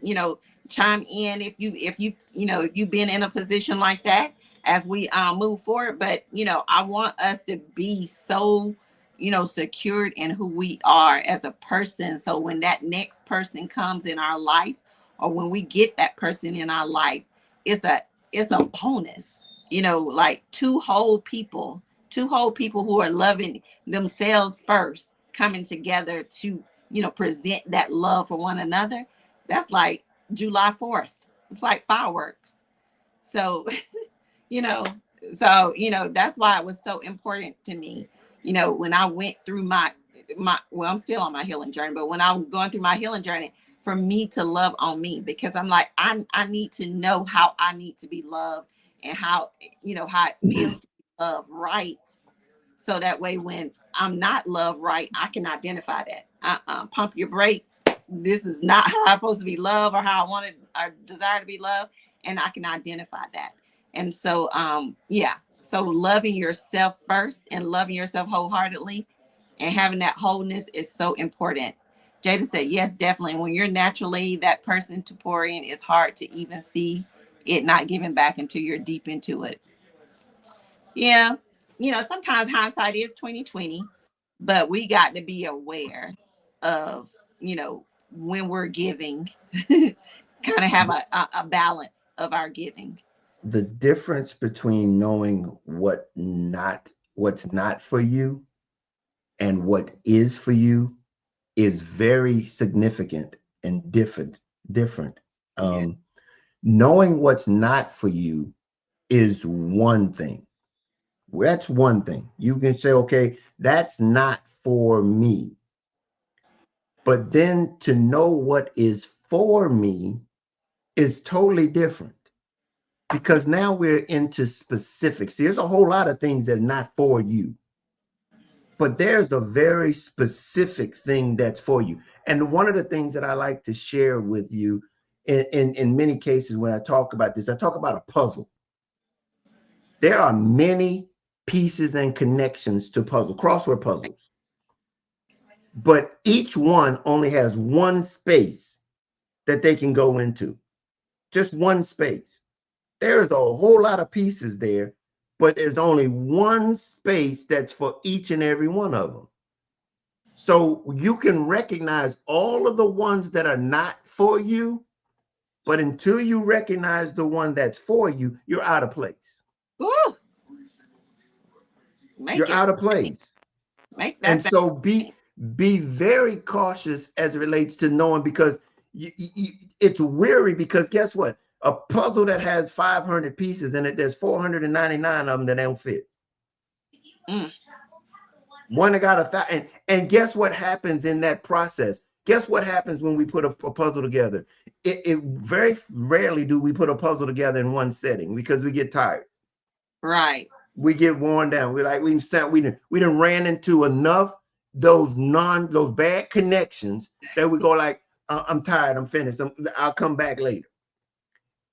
chime in if you've been in a position like that as we move forward. But I want us to be so secured in who we are as a person, so when that next person comes in our life, or when we get that person in our life, it's a bonus. Like two whole people who are loving themselves first, coming together to present that love for one another. That's like July 4th. It's like fireworks. So, you know, that's why it was so important to me, when I went through well, I'm still on my healing journey, but when I'm going through my healing journey, for me to love on me, because I'm like, I need to know how I need to be loved, and how it feels to be loved right, so that way when I'm not loved right, I can identify that. Pump your brakes. This is not how I'm supposed to be loved, or how I wanted or desire to be loved, and I can identify that. And so, yeah. So loving yourself first and loving yourself wholeheartedly and having that wholeness is so important. Jada said, yes, definitely. When you're naturally that person to pour in, it's hard to even see it not giving back until you're deep into it. Yeah. Sometimes hindsight is 2020, but we got to be aware of, when we're giving, kind of have a balance of our giving. The difference between knowing what's not for you and what is for you is very significant and different. Yeah. Knowing what's not for you is one thing. That's one thing. You can say, okay, that's not for me. But then to know what is for me is totally different, because now we're into specifics. There's a whole lot of things that are not for you, but there's a very specific thing that's for you. And one of the things that I like to share with you in many cases when I talk about this, I talk about a puzzle. There are many pieces and connections to crossword puzzles, but each one only has one space that they can go into, just one space. There's a whole lot of pieces there, but there's only one space that's for each and every one of them. So you can recognize all of the ones that are not for you, but until you recognize the one that's for you, you're out of place. Woo! Make You're it out of plain. place. Make And that so plain. be very cautious as it relates to knowing, because it's weary, because guess what? A puzzle that has 500 pieces in it, there's 499 of them that don't fit. Mm. One that got 1,000. And guess what happens in that process? Guess what happens when we put a puzzle together? It very rarely do we put a puzzle together in one setting, because we get tired. Right. We get worn down. We're like, we done ran into enough those bad connections that we go like, I'm tired, I'm finished, I'll come back later.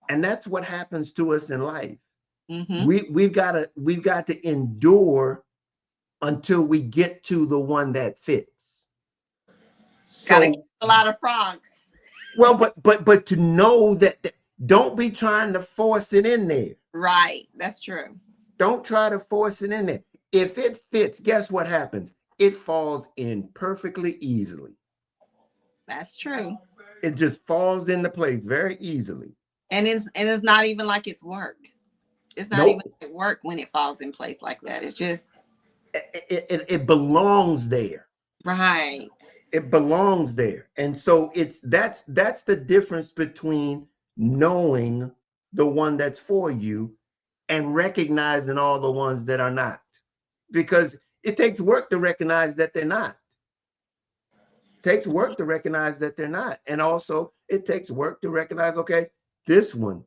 And that's what happens to us in life. Mm-hmm. We've got to endure until we get to the one that fits. Gotta kill So, a lot of frogs. well, but to know that don't be trying to force it in there. Right. That's true. Don't try to force it in there. If it fits, guess what happens? It falls in perfectly easily. That's true. It just falls into place very easily. And it's not even like it's work. It's not even Nope. like work when it falls in place like that. It's just It belongs there. right. It belongs there. And so that's the difference between knowing the one that's for you and recognizing all the ones that are not, because it takes work to recognize that they're not. It takes work to recognize that they're not. And also it takes work to recognize, okay, this one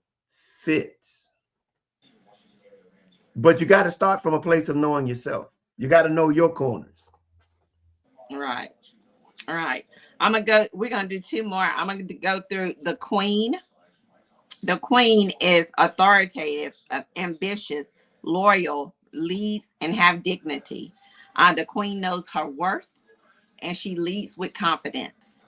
fits. But you got to start from a place of knowing yourself. You got to know your corners. Right. All right. I'm gonna go. We're gonna do two more. I'm gonna go through the queen. The queen is authoritative, ambitious, loyal, leads, and have dignity. The queen knows her worth, and she leads with confidence.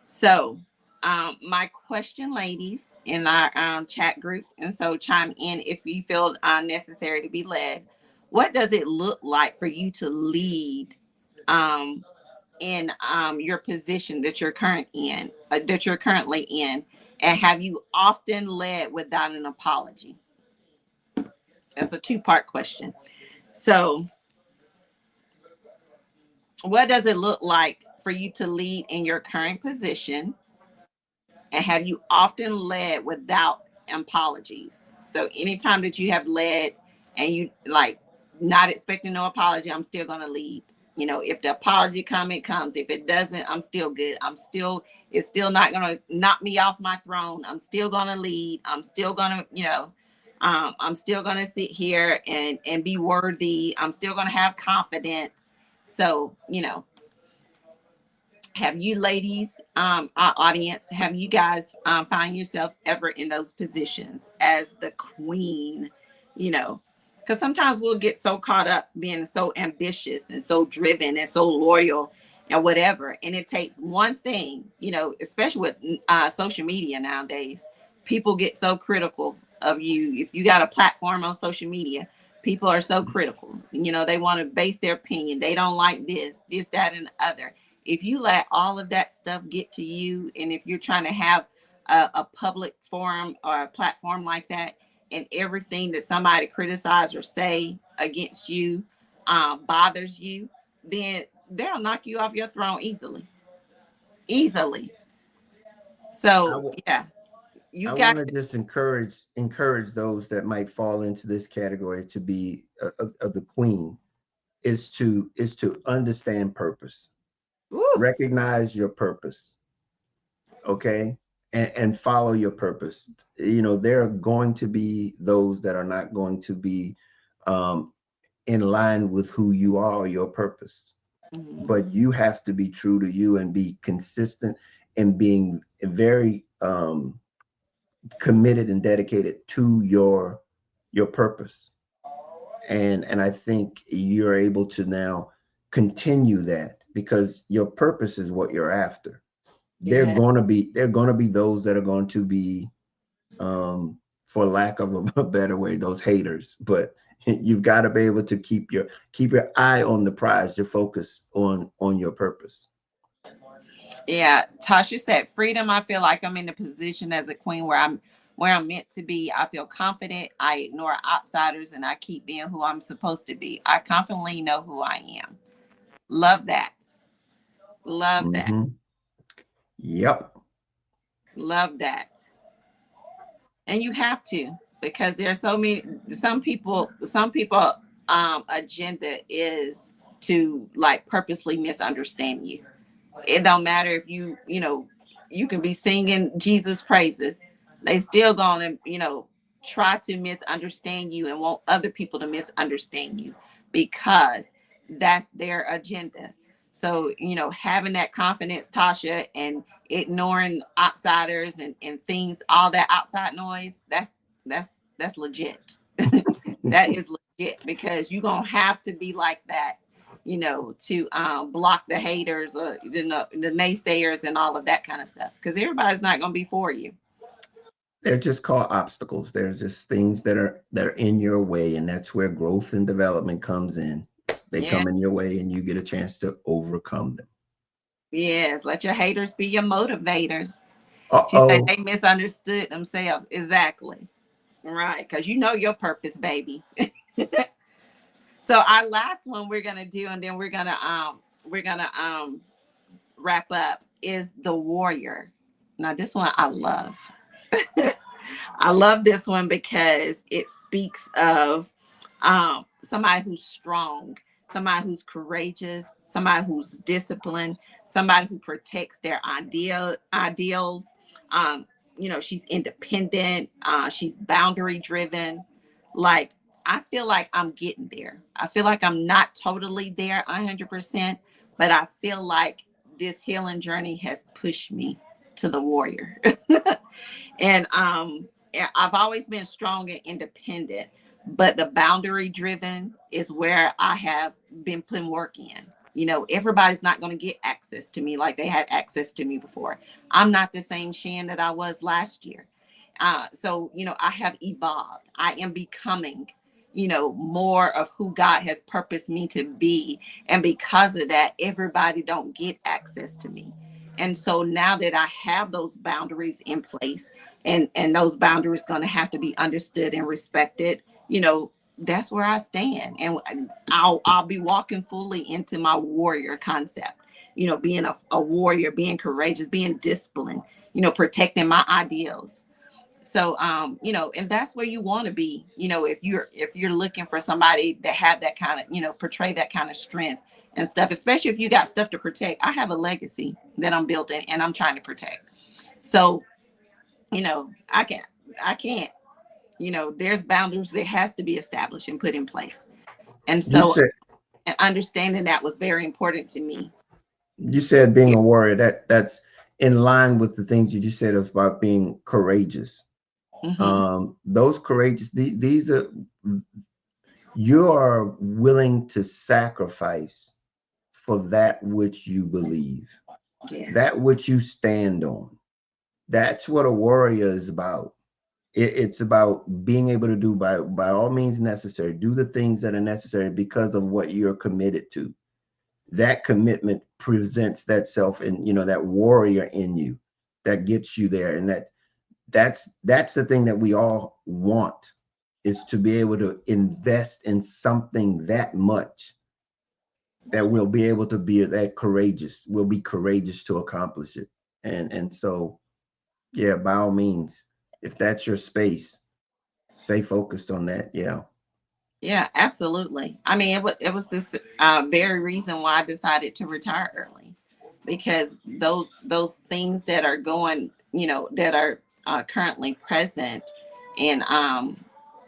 So, my question, ladies, in our chat group, and so chime in if you feel necessary to be led. What does it look like for you to lead um, in your position that you're that you're currently in, and have you often led without an apology? That's a two-part question. So, what does it look like for you to lead in your current position, and have you often led without apologies? So anytime that you have led and you like not expecting no apology, I'm still going to lead. You know, if the apology come, it comes. If it doesn't, I'm still good. It's still not going to knock me off my throne. I'm still going to lead. I'm still going to, I'm still going to sit here and be worthy. I'm still going to have confidence. So, have you ladies, our audience, have you guys find yourself ever in those positions as the queen? You know, because sometimes we'll get so caught up being so ambitious and so driven and so loyal and whatever. And it takes one thing, especially with social media nowadays, people get so critical of you. If you got a platform on social media, people are so critical. They want to base their opinion. They don't like this, that, and the other. If you let all of that stuff get to you, and if you're trying to have a public forum or a platform like that, and everything that somebody criticize or say against you bothers you, then they'll knock you off your throne easily. So yeah, you I got want to just encourage those that might fall into this category to be of the queen, is to understand purpose, woo, recognize your purpose, okay, and follow your purpose. There are going to be those that are not going to be um, in line with who you are or your purpose, mhm, but you have to be true to you and be consistent and being very committed and dedicated to your purpose. And I think you're able to now continue that because your purpose is what you're after. They're yeah, going to be they're going to be those that are going to be, for lack of a better way, those haters. But you've got to be able to keep your eye on the prize, your focus on your purpose. yeah. Tasha said, freedom. I feel like I'm in the position as a queen where I'm meant to be. I feel confident. I ignore outsiders and I keep being who I'm supposed to be. I confidently know who I am. Love that. Love that. Hmm. Yep. Love that. And you have to, because there are so many, some people agenda is to like purposely misunderstand you. It don't matter if you can be singing Jesus praises, they still gonna try to misunderstand you and want other people to misunderstand you, because that's their agenda. So having that confidence, Tasha, and ignoring outsiders and things, all that outside noise, that's legit. That is legit, because you're gonna have to be like that, to block the haters or the naysayers and all of that kind of stuff, because everybody's not gonna be for you. They're just called obstacles. There's just things that are in your way, and that's where growth and development comes in. They Yeah. come in your way, and you get a chance to overcome them. Yes, let your haters be your motivators. She said Uh-oh. they misunderstood themselves. Exactly. Right, because you know your purpose, baby. So our last one we're gonna do, and then we're gonna wrap up, is the warrior. Now this one I love. I love this one because it speaks of somebody who's strong, somebody who's courageous, somebody who's disciplined, somebody who protects their ideals. Um, she's independent. She's boundary driven. Like, I feel like I'm getting there. I feel like I'm not totally there 100%, but I feel like this healing journey has pushed me to the warrior. And I've always been strong and independent, but the boundary driven is where I have been putting work in. Everybody's not going to get access to me like they had access to me before. I'm not the same Shan that I was last year. So, I have evolved. I am becoming, more of who God has purposed me to be. And because of that, everybody don't get access to me. And so now that I have those boundaries in place, and those boundaries going to have to be understood and respected, that's where I stand. And I'll be walking fully into my warrior concept, being a warrior, being courageous, being disciplined, protecting my ideals. So and that's where you want to be, if you're looking for somebody that have that kind of, portray that kind of strength and stuff, especially if you got stuff to protect. I have a legacy that I'm building and I'm trying to protect. So, I can't, there's boundaries that has to be established and put in place. And You so said understanding that was very important to me. you said being a warrior. That's in line with the things you just said about being courageous. Hmm. Those courageous. These are, you are willing to sacrifice for that which you believe, that Yes. which you stand on. That's what a warrior is about. It's about being able to do, by all means necessary, do the things that are necessary because of what you're committed to. That commitment presents that self, and that warrior in you that gets you there. And that's the thing that we all want, is to be able to invest in something that much that we'll be able to be that courageous. We'll be courageous to accomplish it. And so, yeah, by all means, if that's your space, stay focused on that. Yeah. Yeah, absolutely. I mean, it was this very reason why I decided to retire early, because those things that are going, that are currently present, and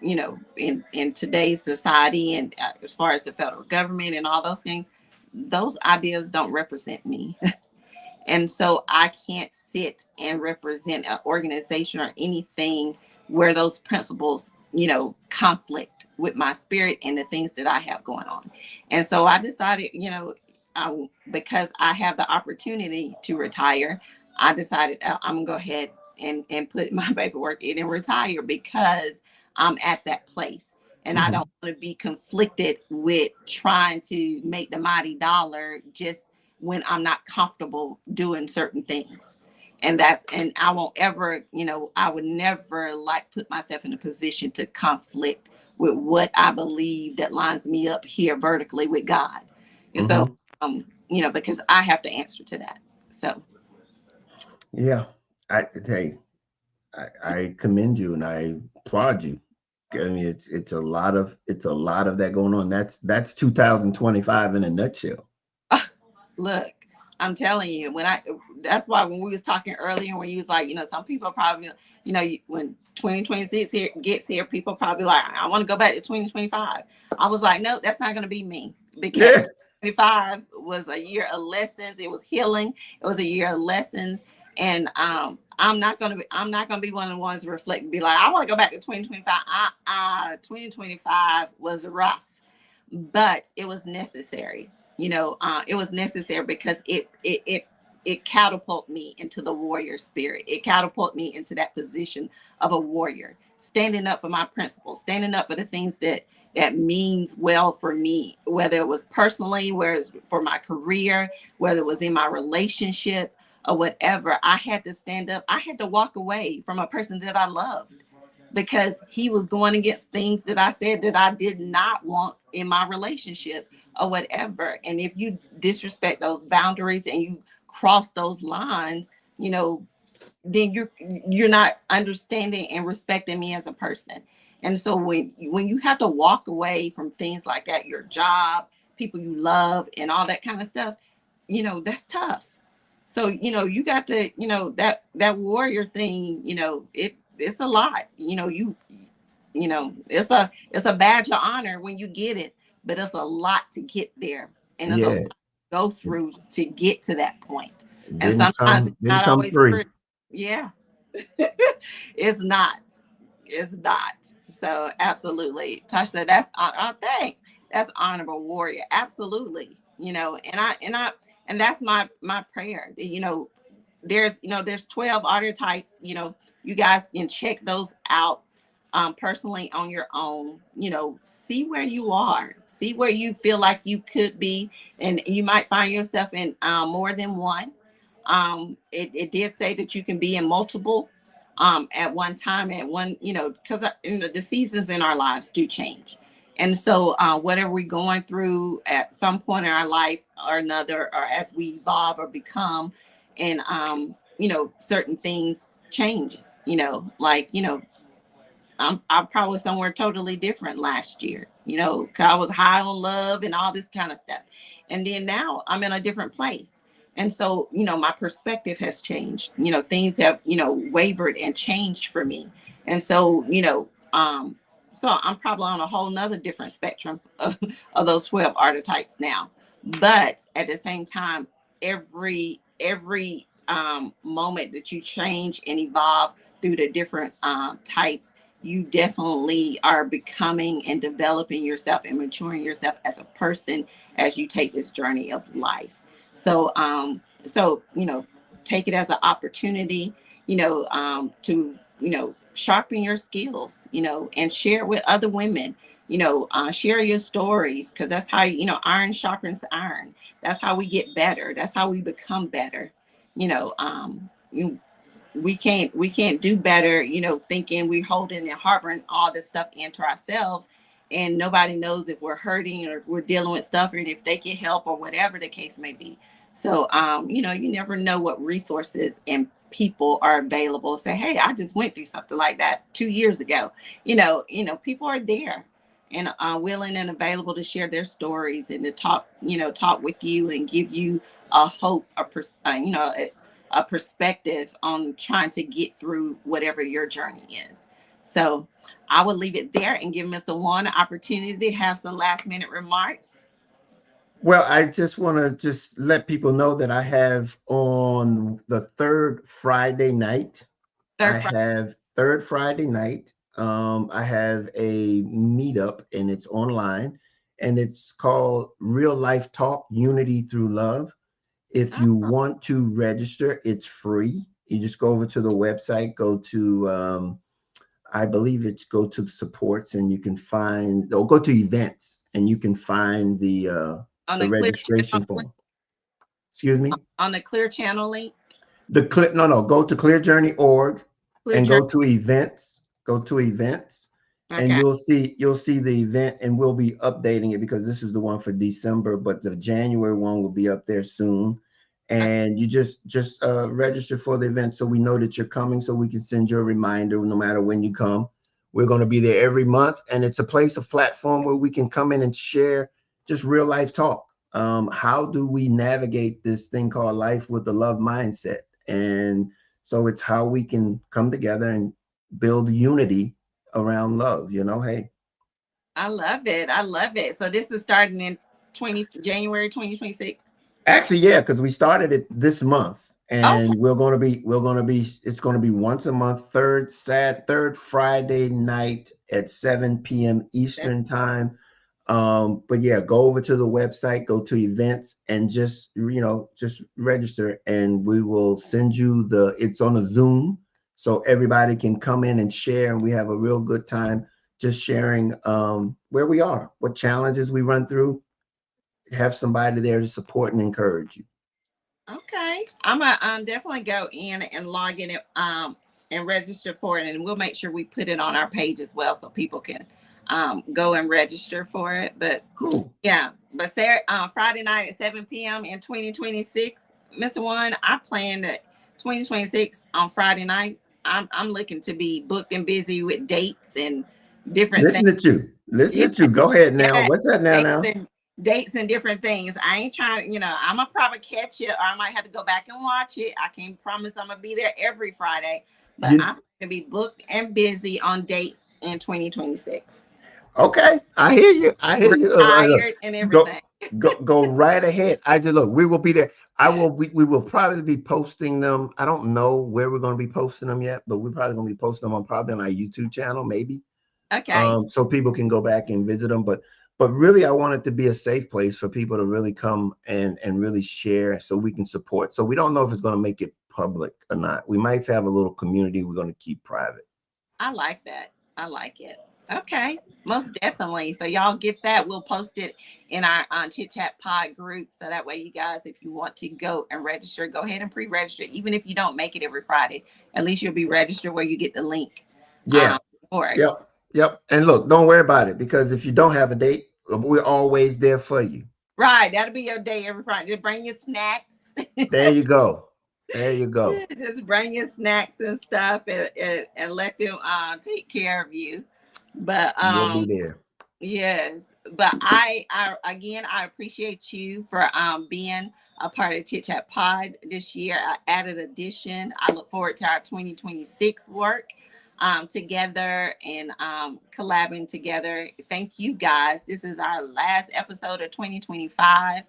in today's society, and as far as the federal government and all those things, those ideas don't represent me. And so I can't sit and represent an organization or anything where those principles, conflict with my spirit and the things that I have going on. And so I decided, because I have the opportunity to retire, I decided I'm going to go ahead and put my paperwork in and retire, because I'm at that place. And I Hmm. don't want to be conflicted with trying to make the mighty dollar just when I'm not comfortable doing certain things. And I won't ever, I would never like put myself in a position to conflict with what I believe that lines me up here vertically with God. And so, Hmm. because I have to answer to that. So, Yeah. Hey, I commend you and I applaud you. I mean, it's a lot of that going on. That's 2025 in a nutshell. look, I'm telling you, that's why when we was talking earlier, when you was like, some people probably, when 2026 gets here, people probably like, I want to go back to 2025. I was like, no, that's not going to be me, because Yeah. 25 was a year of lessons. It was healing. It was a year of lessons. And I'm not gonna be one of the ones to reflect and be like, I want to go back to 2025. 2025 was rough, but it was necessary. It was necessary because it catapulted me into the warrior spirit. It catapulted me into that position of a warrior, standing up for my principles, standing up for the things that means well for me, whether it was personally, whether it's for my career, whether it was in my relationship or whatever. I had to stand up. I had to walk away from a person that I loved, because he was going against things that I said that I did not want in my relationship or whatever. And if you disrespect those boundaries and you cross those lines, you know, then you're not understanding and respecting me as a person. And so when you have to walk away from things like that, your job, people you love, and all that kind of stuff, that's tough. So you got to, that warrior thing, it's a lot. It's a badge of honor when you get it, but it's a lot to get there, and it's a lot Yeah, to go through to get to that point. it And sometimes it's didn't not come always free. pretty. Yeah. It's not. It's not. So absolutely, Tasha, that's thanks. That's honorable warrior. Absolutely. And that's my prayer. There's 12 archetypes. You guys can check those out personally on your own. See where you are, see where you feel like you could be, and you might find yourself in more than one. It did say that you can be in multiple at one time, at one, because the seasons in our lives do change. And so whatever we're going through at some point in our life or another, or as we evolve or become, and certain things change, like, I probably was somewhere totally different last year, 'cause I was high on love and all this kind of stuff. And then now I'm in a different place. And so, my perspective has changed. Things have, wavered and changed for me. And so, so I'm probably on a whole nother different spectrum of those 12 archetypes now. But at the same time, every moment that you change and evolve through the different types, you definitely are becoming and developing yourself and maturing yourself as a person as you take this journey of life. So take it as an opportunity, to sharpen your skills, and share with other women. Share your stories, because that's how iron sharpens iron. That's how we get better. That's how we become better. You know, you, we can't do better, thinking we're holding and harboring all this stuff into ourselves, and nobody knows if we're hurting or if we're dealing with stuff, or if they can help, or whatever the case may be. So you never know what resources and people are available. Say, hey, I just went through something like that 2 years ago. People are there and willing and available to share their stories and to talk with you and give you a hope, a perspective on trying to get through whatever your journey is. So I will leave it there and give Mr. Juan an opportunity to have some last minute remarks. Well, I just want to just let people know that I have on the third Friday night. Third Friday. I have a meetup, and it's online, and it's called Real Life Talk Unity Through Love. If you Oh, want to register, it's free. You just go over to the website, go to I believe it's go to the supports, and you can find, or go to events, and you can find on the the clear channel, registration form. Excuse me. on the clear channel link, The clip, no, no, go to clearjourney.org clear and journey. go to events, and Okay. you'll see the event, and we'll be updating it because this is the one for December, but the January one will be up there soon. Okay. And you just register for the event so we know that you're coming, so we can send you a reminder no matter when you come. We're going to be there every month, and it's a place, a platform where we can come in and share just real life talk. How do we navigate this thing called life with the love mindset? And so it's how we can come together and build unity around love. Hey, I love it. I love it. So this is starting in January 2026. actually, yeah, because we started it this month, Okay. and it's going to be once a month, third Friday night at 7 p.m. Eastern time. But yeah, go over to the website, go to events, and just register, and we will send you it's on a Zoom, so everybody can come in and share, and we have a real good time just sharing where we are, what challenges we run through, have somebody there to support and encourage you. Okay. I'm gonna definitely go in and log in it and register for it, and we'll make sure we put it on our page as well so people can go and register for it. But Cool. yeah, but Sarah, Friday night at 7 p.m. in 2026, Mr. One, I plan 2026 on Friday nights, I'm looking to be booked and busy with dates and different things. Listen to you. Listen Yeah, to you. Go ahead now. yeah, What's that now? dates Now and dates and different things. I ain't trying, I'm gonna probably catch it, or I might have to go back and watch it. I can't promise I'm gonna be there every Friday, but you I'm gonna be booked and busy on dates in 2026. okay? I hear you. I hear you. Look, Retired and go everything. go right ahead. I just look. We will be there. We will probably be posting them. I don't know where we're going to be posting them yet, but we're probably going to be posting them on probably on our YouTube channel, maybe. Okay. So people can go back and visit them. But really, I want it to be a safe place for people to really come and really share, so we can support. So we don't know if it's going to make it public or not. We might have a little community we're going to keep private. I like that. I like it. Okay, most definitely. So y'all get that. We'll post it in our Chit Chat Pod group, so that way you guys, if you want to go and register, go ahead and pre-register. Even if you don't make it every Friday, at least you'll be registered where you get the link Yeah. for it. Yep. Yep. And look, don't worry about it, because if you don't have a date, we're always there for you. Right, that'll be your day every Friday. Just bring your snacks. There you go. There you go. Just bring your snacks and stuff, and let them take care of you. But We'll be there. yes, but I again, I appreciate you for being a part of Chit Chat Pod this year. Added addition. I look forward to our 2026 work together and collabing together. Thank you guys. This is our last episode of 2025.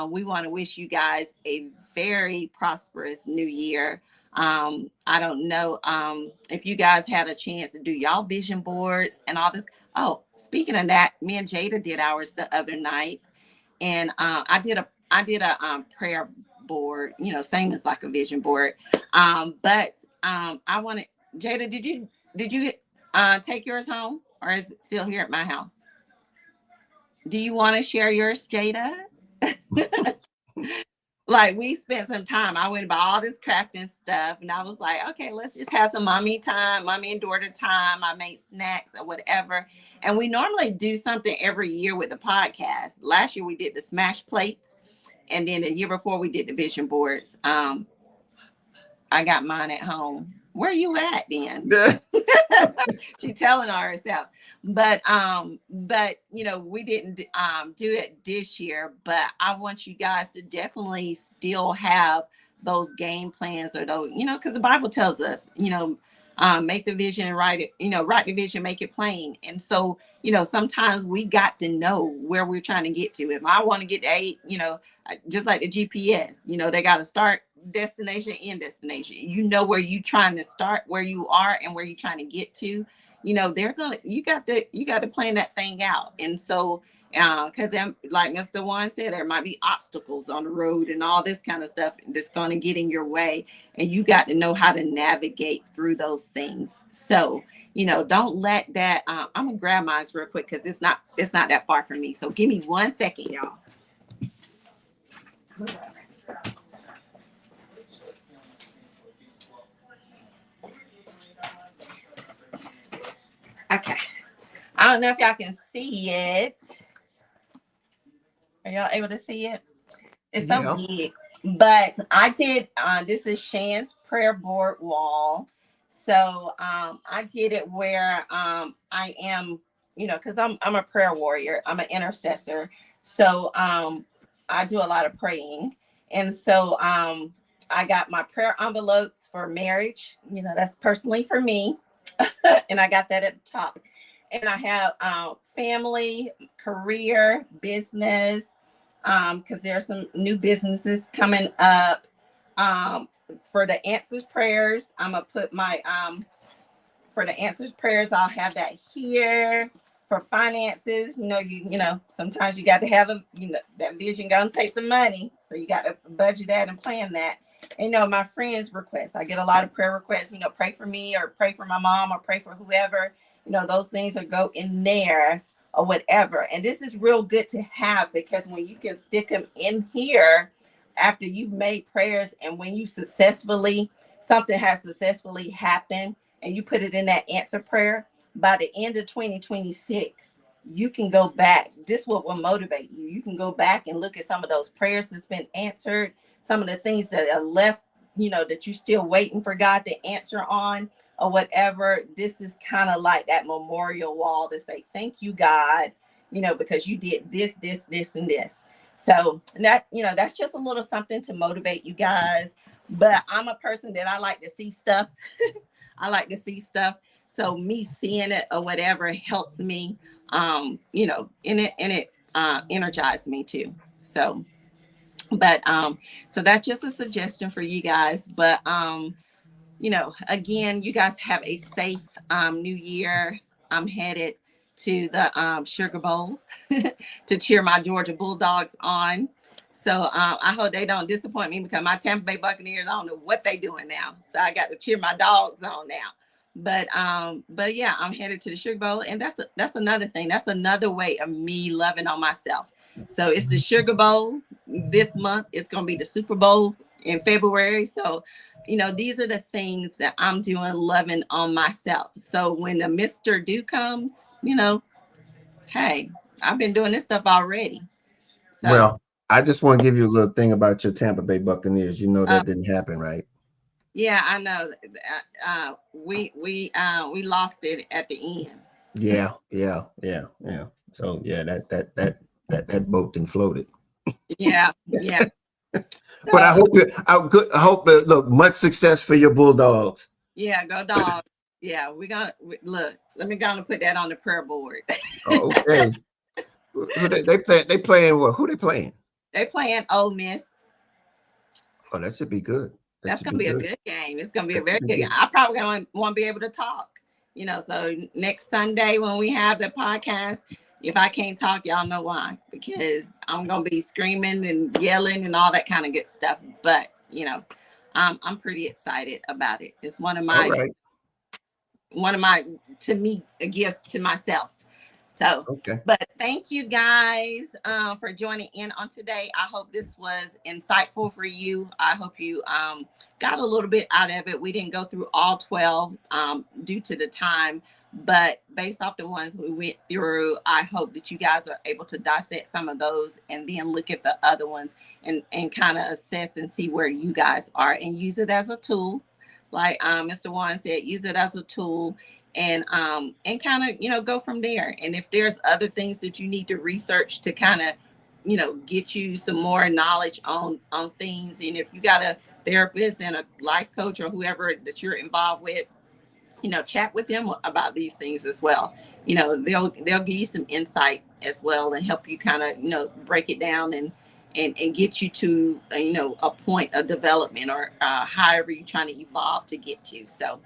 We want to wish you guys a very prosperous new year. I don't know if you guys had a chance to do y'all vision boards and all this. Oh, speaking of that, me and Jada did ours the other night, and I did a prayer board. Same as like a vision board. But I wanted Jada. Did you take yours home, or is it still here at my house? Do you want to share yours, Jada? Like, we spent some time. I went by all this crafting stuff, and I was like, okay, let's just have some mommy time, mommy and daughter time. I made snacks or whatever. And we normally do something every year with the podcast. Last year we did the smash plates, and then the year before we did the vision boards. I got mine at home. Where you at then? She's telling on herself. But we didn't do it this year. But I want you guys to definitely still have those game plans, or those, because the Bible tells us, make the vision and write it, write the vision, make it plain. And so, sometimes we got to know where we're trying to get to. If I want to get to A, just like the GPS, they got to start destination, end destination. Where you trying to start, where you are, and where you're trying to get to. You got to plan that thing out. And so because like Mr. Juan said, there might be obstacles on the road and all this kind of stuff that's going to get in your way, and you got to know how to navigate through those things. So don't let that I'm gonna grab mine real quick, because it's not that far from me. So give me 1 second, y'all. Okay, I don't know if y'all can see it. Are y'all able to see it? It's so big. But I did, this is Shan's prayer board wall. So I did it where I am, because I'm a prayer warrior. I'm an intercessor. So I do a lot of praying. And so I got my prayer envelopes for marriage. That's personally for me. And I got that at the top. And I have family, career, business, because there are some new businesses coming up. For the answers prayers, I'm gonna put my for the answers prayers, I'll have that here. For finances, sometimes you got to have that vision gonna take some money, so you got to budget that and plan that. And my friends' requests, I get a lot of prayer requests. Pray for me, or pray for my mom, or pray for whoever. Those things will go in there, or whatever. And this is real good to have, because when you can stick them in here after you've made prayers, and when something has successfully happened, and you put it in that answer prayer, by the end of 2026, you can go back. This will motivate you. You can go back and look at some of those prayers that's been answered, some of the things that are left that you're still waiting for God to answer on or whatever, this is kind of like that memorial wall to say thank you, God, because you did this and this. So that, that's just a little something to motivate you guys. But I'm a person that I like to see stuff. I like to see stuff. So me seeing it or whatever helps me, and it energized me too. So, but so that's just a suggestion for you guys. But again, you guys have a safe new year. I'm headed to the Sugar Bowl to cheer my Georgia Bulldogs on. So I hope they don't disappoint me because my Tampa Bay Buccaneers, I don't know what they doing now. So I got to cheer my dogs on now. But yeah, I'm headed to the Sugar Bowl, and that's another thing. That's another way of me loving on myself. So it's the Sugar Bowl this month. It's gonna be the Super Bowl in February. So these are the things that I'm doing, loving on myself. So when the Mr. Do comes, hey, I've been doing this stuff already. So, Well, I just want to give you a little thing about your Tampa Bay Buccaneers. You know uh, that didn't happen, right? yeah, I know. We lost it at the end. Yeah, yeah, yeah, yeah. So yeah, that boat then floated. Yeah, yeah. But I So hope you, I hope look, much success for your Bulldogs. yeah, go dog. Yeah, look. Let me go and put that on the prayer board. Oh, okay. Who they playing what? Who they playing? They playing Ole Miss. Oh, that should be good. That That's should gonna be be a good. good game. It's gonna be a That should very be good game. good. I probably won't be able to talk. So next Sunday when we have the podcast, if I can't talk, y'all know why. Because I'm gonna be screaming and yelling and all that kind of good stuff. But I'm pretty excited about it. It's All right. one of my to me gifts to myself. So, Okay. but thank you guys for joining in on today. I hope this was insightful for you. I hope you got a little bit out of it. We didn't go through all 12 due to the time, but based off the ones we went through, I hope that you guys are able to dissect some of those and then look at the other ones and kind of assess and see where you guys are and use it as a tool. Like Mr. Juan said, use it as a tool and kind of go from there. And if there's other things that you need to research to kind of get you some more knowledge on things, and if you got a therapist and a life coach or whoever that you're involved with, chat with them about these things as well. They'll give you some insight as well and help you kind of break it down and get you to a point of development or however you're trying to evolve to get to. So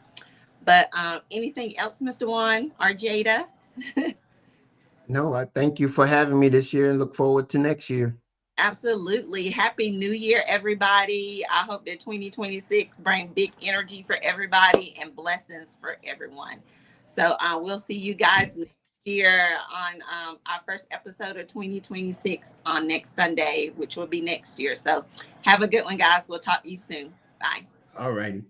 but anything else, Mr. Juan or Jada? No, I thank you for having me this year and look forward to next year. Absolutely. Happy New Year, everybody. I hope that 2026 bring big energy for everybody and blessings for everyone. So we'll see you guys next year on our first episode of 2026 on next Sunday, which will be next year. So have a good one, guys. We'll talk to you soon. Bye. All righty.